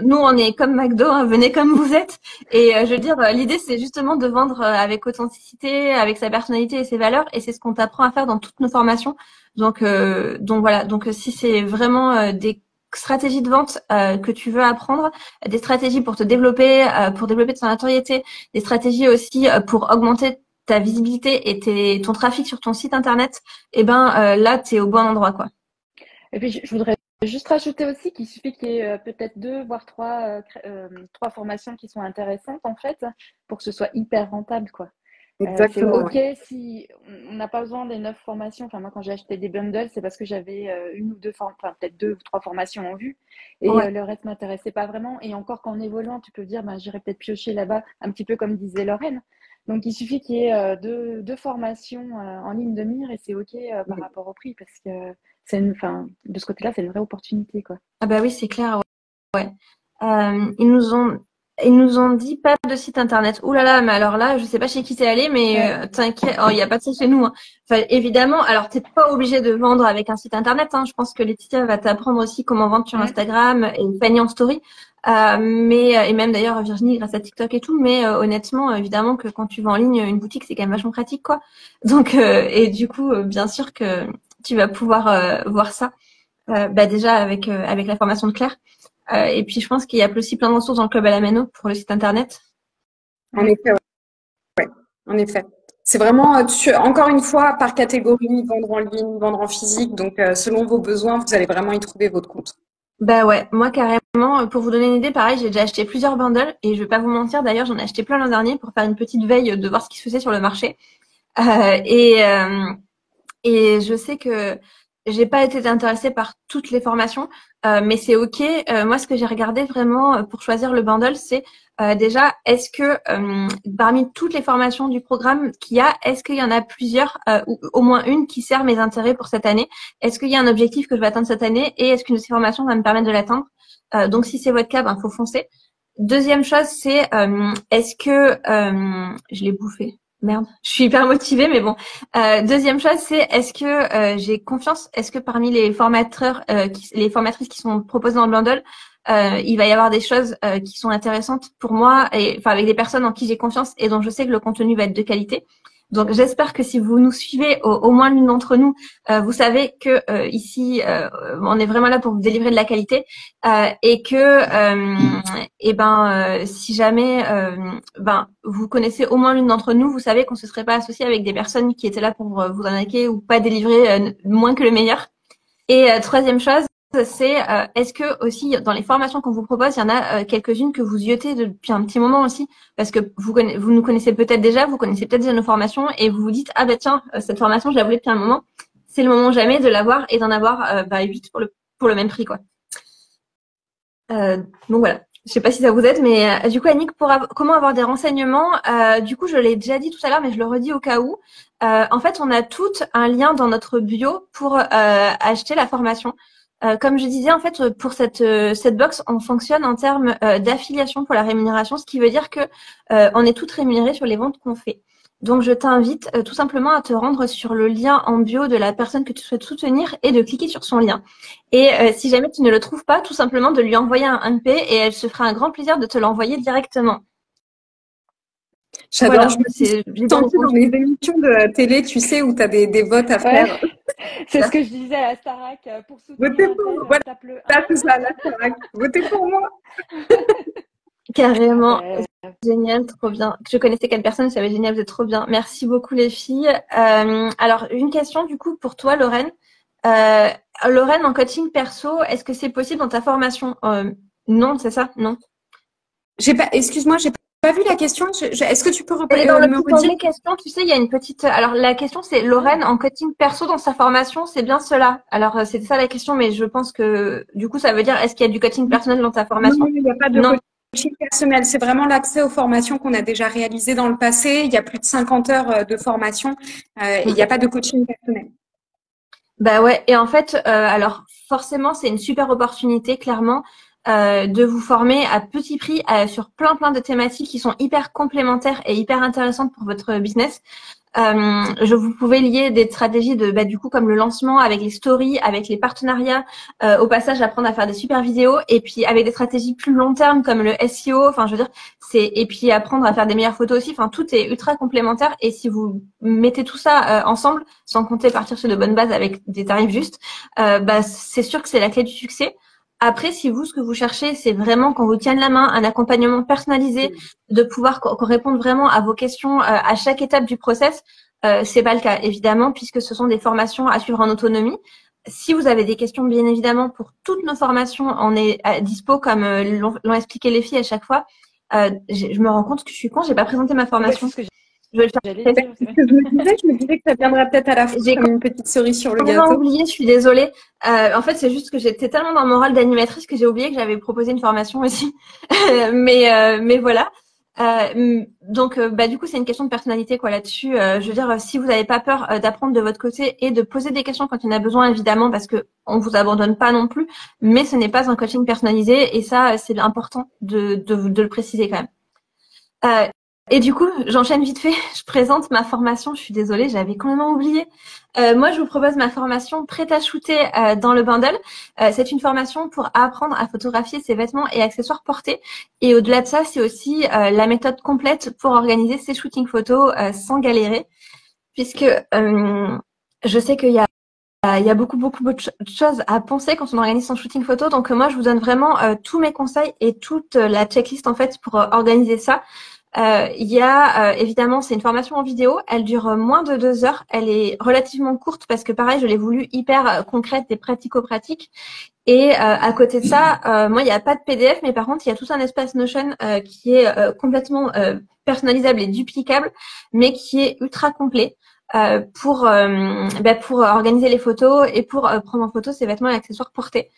Speaker 1: Nous, on est comme McDo, hein, venez comme vous êtes. Et je veux dire, l'idée, c'est justement de vendre avec authenticité, avec sa personnalité et ses valeurs. Et c'est ce qu'on t'apprend à faire dans toutes nos formations. Donc voilà. Donc si c'est vraiment des stratégies de vente que tu veux apprendre, des stratégies pour te développer, pour développer ton notoriété, des stratégies aussi pour augmenter ta visibilité et ton trafic sur ton site internet, là, tu es au bon endroit, quoi.
Speaker 9: Et puis, je voudrais juste rajouter aussi qu'il suffit qu'il y ait peut-être 2 voire 3 formations qui sont intéressantes, en fait, pour que ce soit hyper rentable, quoi. C'est OK si on n'a pas besoin des 9 formations. Enfin, moi, quand j'ai acheté des bundles, c'est parce que j'avais une ou deux, peut-être 2 ou 3 formations en vue, et le reste m'intéressait pas vraiment. Et encore qu'en évoluant, tu peux dire, j'irai peut-être piocher là-bas, un petit peu comme disait Lorraine. Donc, il suffit qu'il y ait deux formations en ligne de mire, et c'est OK par rapport au prix, parce que de ce côté-là, c'est une vraie opportunité, quoi.
Speaker 1: Ah bah oui, c'est clair, ouais. Ils nous ont dit pas de site internet. Ouh là là, mais alors là, je sais pas chez qui t'es allé, mais t'inquiète, il y a pas de ça chez nous. Hein. Enfin, évidemment, alors t'es pas obligé de vendre avec un site internet. Hein. Je pense que Laetitia va t'apprendre aussi comment vendre sur Instagram et Fanny en story. Et même d'ailleurs Virginie grâce à TikTok et tout. Mais honnêtement, évidemment que quand tu vas en ligne, une boutique c'est quand même vachement pratique, quoi. Donc et du coup, bien sûr que tu vas pouvoir voir ça. Déjà avec la formation de Claire. Et puis je pense qu'il y a aussi plein de ressources dans le club Alamano pour le site internet.
Speaker 7: En effet, ouais. En effet. C'est vraiment, encore une fois, par catégorie, vendre en ligne, vendre en physique. Donc, selon vos besoins, vous allez vraiment y trouver votre compte.
Speaker 1: Bah ouais, moi carrément, pour vous donner une idée, pareil, j'ai déjà acheté plusieurs bundles et je vais pas vous mentir, d'ailleurs, j'en ai acheté plein l'an dernier pour faire une petite veille de voir ce qui se faisait sur le marché. Et je sais que j'ai pas été intéressée par toutes les formations, mais c'est ok. Moi, ce que j'ai regardé vraiment pour choisir le bundle, c'est déjà, est-ce que parmi toutes les formations du programme qu'il y a, est-ce qu'il y en a plusieurs ou au moins une qui sert mes intérêts pour cette année? Est-ce qu'il y a un objectif que je vais atteindre cette année et est-ce qu'une de ces formations va me permettre de l'atteindre? Donc, si c'est votre cas, faut foncer. Deuxième chose, c'est est-ce que je l'ai bouffé? Merde, je suis hyper motivée, mais bon. Deuxième chose, c'est est-ce que j'ai confiance? Est-ce que parmi les formateurs, les formatrices qui sont proposées dans le bundle, il va y avoir des choses qui sont intéressantes pour moi, et enfin avec des personnes en qui j'ai confiance et dont je sais que le contenu va être de qualité. Donc j'espère que si vous nous suivez, au moins l'une d'entre nous, vous savez que ici on est vraiment là pour vous délivrer de la qualité et que si jamais vous connaissez au moins l'une d'entre nous, vous savez qu'on se serait pas associé avec des personnes qui étaient là pour vous arnaquer ou pas délivrer moins que le meilleur. Et troisième chose, c'est est-ce que aussi dans les formations qu'on vous propose, il y en a quelques-unes que vous yotez depuis un petit moment aussi, parce que vous nous connaissez peut-être déjà, vous connaissez peut-être déjà nos formations et vous vous dites ah tiens, cette formation je la voulais depuis un moment, c'est le moment jamais de l'avoir et d'en avoir 8 pour le même prix, quoi. Donc voilà, je sais pas si ça vous aide, mais du coup Annick, comment avoir des renseignements, du coup je l'ai déjà dit tout à l'heure, mais je le redis au cas où. En fait, on a toutes un lien dans notre bio pour acheter la formation. Comme je disais, en fait, pour cette box, on fonctionne en termes d'affiliation pour la rémunération, ce qui veut dire que on est toutes rémunérées sur les ventes qu'on fait. Donc, je t'invite tout simplement à te rendre sur le lien en bio de la personne que tu souhaites soutenir et de cliquer sur son lien. Et si jamais tu ne le trouves pas, tout simplement de lui envoyer un MP et elle se fera un grand plaisir de te l'envoyer directement.
Speaker 7: J'adore, voilà, je me suis sentie dans les émissions de télé, tu sais, où tu as des votes à faire.
Speaker 9: C'est ce que je disais à la Starac pour soutenir.
Speaker 7: Votez pour moi, voilà, c'est ça, la Starac. Votez pour moi.
Speaker 1: Carrément, génial, trop bien. Je connaissais quelle personne, je savais génial, vous êtes trop bien. Merci beaucoup les filles. Alors, une question du coup pour toi, Lorraine. Lorraine, en coaching perso, est-ce que c'est possible dans ta formation? Non, c'est ça? Non.
Speaker 7: Excuse-moi, j'ai pas vu la question. Est-ce que tu peux
Speaker 1: me redire? Question, tu sais, il y a une petite. Alors la question c'est Lorraine en coaching perso dans sa formation, c'est bien cela. Alors c'était ça la question, mais je pense que du coup ça veut dire est-ce qu'il y a du coaching personnel dans ta formation?
Speaker 7: Non, il n'y a pas de coaching personnel. C'est vraiment l'accès aux formations qu'on a déjà réalisées dans le passé. Il y a plus de 50 heures de formation. Il n'y a pas de coaching personnel.
Speaker 1: Bah ouais. Et en fait, alors forcément c'est une super opportunité, clairement. De vous former à petit prix sur plein de thématiques qui sont hyper complémentaires et hyper intéressantes pour votre business. Vous pouvez lier des stratégies du coup comme le lancement avec les stories, avec les partenariats, au passage apprendre à faire des super vidéos et puis avec des stratégies plus long terme comme le SEO, enfin je veux dire et puis apprendre à faire des meilleures photos aussi, enfin tout est ultra complémentaire et si vous mettez tout ça ensemble sans compter partir sur de bonnes bases avec des tarifs justes, c'est sûr que c'est la clé du succès. Après, si vous, ce que vous cherchez, c'est vraiment qu'on vous tienne la main, un accompagnement personnalisé, de pouvoir qu'on réponde vraiment à vos questions à chaque étape du process, c'est pas le cas, évidemment, puisque ce sont des formations à suivre en autonomie. Si vous avez des questions, bien évidemment, pour toutes nos formations, on est à dispo, comme l'ont expliqué les filles à chaque fois. Je me rends compte que je suis con, j'ai pas présenté ma formation. Je vais le faire.
Speaker 7: Je me disais que ça viendra peut-être à la fin comme une petite cerise sur le gâteau.
Speaker 1: J'ai oublié, je suis désolée. En fait, c'est juste que j'étais tellement dans mon rôle d'animatrice que j'ai oublié que j'avais proposé une formation aussi. Mais voilà. Du coup, c'est une question de personnalité, quoi, là-dessus. Je veux dire, si vous n'avez pas peur d'apprendre de votre côté et de poser des questions quand il y en a besoin, évidemment, parce que on vous abandonne pas non plus, mais ce n'est pas un coaching personnalisé et ça, c'est important de le préciser quand même. Et du coup, j'enchaîne vite fait. Je présente ma formation. Je suis désolée, j'avais complètement oublié. Moi, je vous propose ma formation prête à shooter dans le bundle. C'est une formation pour apprendre à photographier ses vêtements et accessoires portés. Et au-delà de ça, c'est aussi la méthode complète pour organiser ses shootings photos sans galérer. Puisque je sais qu'il y a beaucoup de choses à penser quand on organise son shooting photo. Donc moi, je vous donne vraiment tous mes conseils et toute la checklist en fait pour organiser ça. Évidemment, c'est une formation en vidéo. Elle dure moins de 2 heures. Elle est relativement courte parce que pareil, je l'ai voulu hyper concrète et pratico-pratique. Et à côté de ça, moi, il n'y a pas de PDF, mais par contre, il y a tout un espace Notion qui est complètement personnalisable et duplicable, mais qui est ultra complet. Pour organiser les photos et pour prendre en photo ses vêtements et accessoires portés,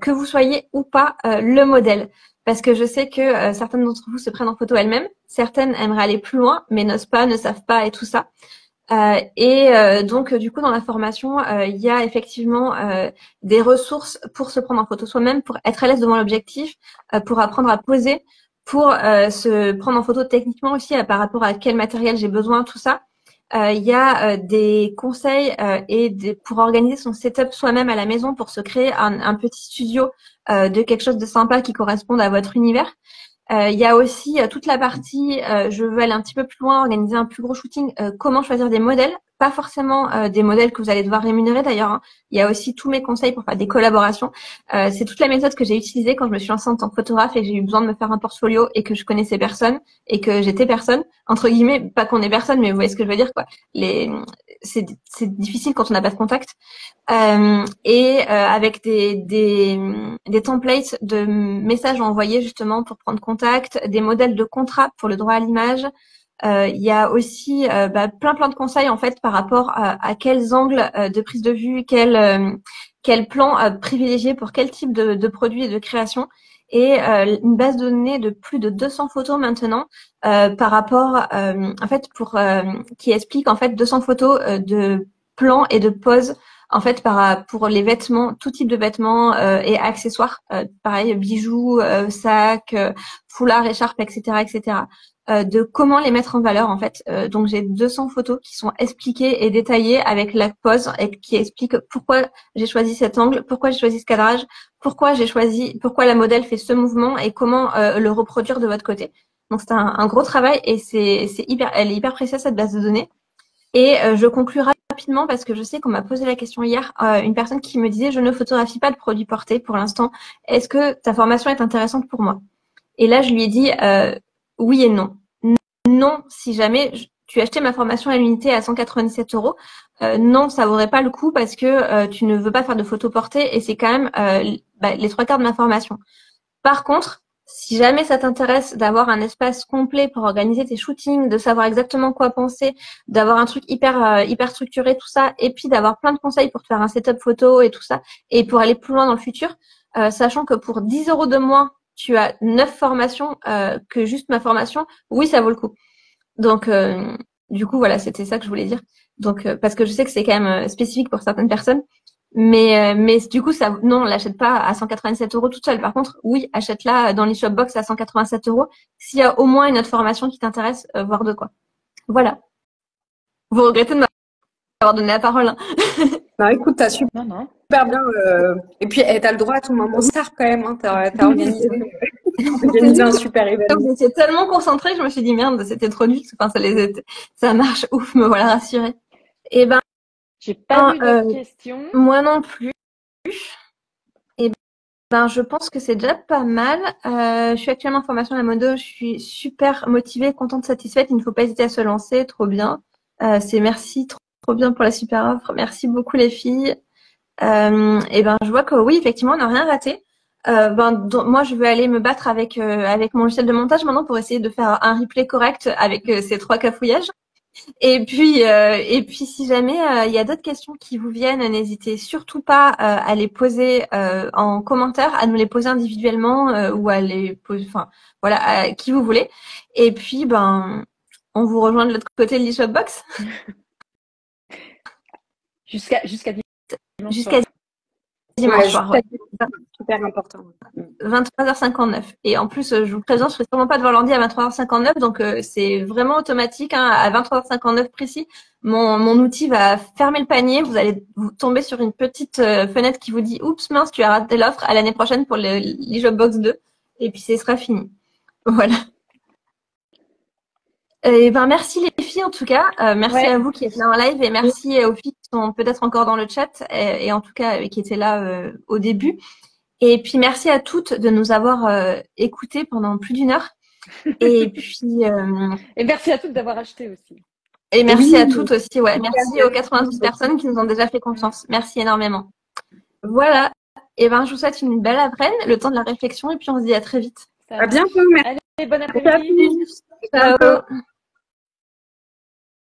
Speaker 1: que vous soyez ou pas le modèle. Parce que je sais que certaines d'entre vous se prennent en photo elles-mêmes, certaines aimeraient aller plus loin, mais n'osent pas, ne savent pas et tout ça. Donc, du coup, dans la formation, il y a effectivement des ressources pour se prendre en photo soi-même, pour être à l'aise devant l'objectif, pour apprendre à poser, pour se prendre en photo techniquement aussi par rapport à quel matériel j'ai besoin, tout ça. Il y a des conseils pour organiser son setup soi-même à la maison pour se créer un petit studio de quelque chose de sympa qui corresponde à votre univers. Il y a aussi toute la partie, je veux aller un petit peu plus loin, organiser un plus gros shooting, comment choisir des modèles, pas forcément des modèles que vous allez devoir rémunérer d'ailleurs. Hein. Il y a aussi tous mes conseils pour faire des collaborations. C'est toute la méthode que j'ai utilisée quand je me suis lancée en tant que photographe et que j'ai eu besoin de me faire un portfolio et que je connaissais personne et que j'étais personne, entre guillemets, pas qu'on est personne, mais vous voyez ce que je veux dire, quoi. C'est difficile quand on n'a pas de contact. Avec des templates de messages envoyés justement pour prendre contact, des modèles de contrat pour le droit à l'image. Il y a aussi plein de conseils en fait par rapport à quels angles de prise de vue, quel plan privilégier pour quel type de produit et de création. Et une base de données de plus de 200 photos maintenant par rapport en fait qui explique en fait 200 photos de plans et de poses en fait pour les vêtements, tout type de vêtements et accessoires, pareil bijoux, sacs, foulards, écharpes, etc. De comment les mettre en valeur en fait. Donc j'ai 200 photos qui sont expliquées et détaillées avec la pose et qui expliquent pourquoi j'ai choisi cet angle, pourquoi j'ai choisi ce cadrage, pourquoi la modèle fait ce mouvement et comment le reproduire de votre côté. Donc c'est un gros travail et elle est hyper précieuse cette base de données. Et je conclus rapidement parce que je sais qu'on m'a posé la question hier, une personne qui me disait je ne photographie pas de produits portés pour l'instant. Est-ce que ta formation est intéressante pour moi? Et là je lui ai dit oui et non. Non, si jamais tu achetais ma formation à l'unité à 197 €, non, ça vaudrait pas le coup parce que tu ne veux pas faire de photos portées et c'est quand même les 3/4 de ma formation. Par contre, si jamais ça t'intéresse d'avoir un espace complet pour organiser tes shootings, de savoir exactement quoi penser, d'avoir un truc hyper structuré, tout ça, et puis d'avoir plein de conseils pour te faire un setup photo et tout ça, et pour aller plus loin dans le futur, sachant que pour 10 € de moins, tu as 9 formations que juste ma formation, oui, ça vaut le coup. Donc, du coup, voilà, c'était ça que je voulais dire. Donc, parce que je sais que c'est quand même spécifique pour certaines personnes. Mais du coup, non, on l'achète pas à 187 € toute seule. Par contre, oui, achète-la dans l'eShop Box à 187 € s'il y a au moins une autre formation qui t'intéresse, voire deux, quoi. Voilà. Vous regrettez de m'avoir donné la parole, hein.
Speaker 7: Non, écoute, t'as super
Speaker 9: Non.
Speaker 7: bien. Et puis, t'as le droit à ton moment star quand même. Hein. T'as organisé un super événement.
Speaker 1: J'étais tellement concentrée, je me suis dit merde, c'était trop nul. Enfin, ça marche, ouf, me voilà rassurée. Et ben,
Speaker 9: j'ai pas eu de questions.
Speaker 1: Moi non plus. Et ben, je pense que c'est déjà pas mal. Je suis actuellement en formation à la Modo. Je suis super motivée, contente, satisfaite. Il ne faut pas hésiter à se lancer. Trop bien. Merci, trop bien pour la super offre. Merci beaucoup les filles. Et ben, je vois que oui, effectivement, on n'a rien raté. Moi, je vais aller me battre avec mon logiciel de montage maintenant pour essayer de faire un replay correct avec ces 3 cafouillages. Et puis si jamais il y a d'autres questions qui vous viennent, n'hésitez surtout pas à les poser en commentaire, à nous les poser individuellement ou à les poser, enfin voilà, à qui vous voulez. Et puis ben, on vous rejoint de l'autre côté de l'eShop Box.
Speaker 9: Jusqu'à
Speaker 1: Jusqu'à dimanche soir. Ouais.
Speaker 7: Super important.
Speaker 1: 23h59. Et en plus, je vous préviens, je serai sûrement pas devant l'ordi à 23h59, donc c'est vraiment automatique. Hein, à 23h59 précis, mon outil va fermer le panier. Vous allez vous tomber sur une petite fenêtre qui vous dit « Oups, mince, tu as raté l'offre à l'année prochaine pour l'eShop Box 2. » Et puis, ce sera fini. Voilà. Et ben, merci les filles en tout cas. Merci à vous qui êtes là en live et merci aux filles qui sont peut-être encore dans le chat et en tout cas qui étaient là au début. Et puis merci à toutes de nous avoir écoutés pendant plus d'1 heure. Et puis
Speaker 9: et merci à toutes d'avoir acheté aussi.
Speaker 1: Et merci à toutes aussi. Ouais, merci aux 92 personnes qui nous ont déjà fait confiance. Merci énormément. Voilà. Et ben je vous souhaite une belle après-midi, le temps de la réflexion et puis on se dit à très vite.
Speaker 7: À bientôt. Merci.
Speaker 9: Allez, bon après-midi.
Speaker 1: Ciao.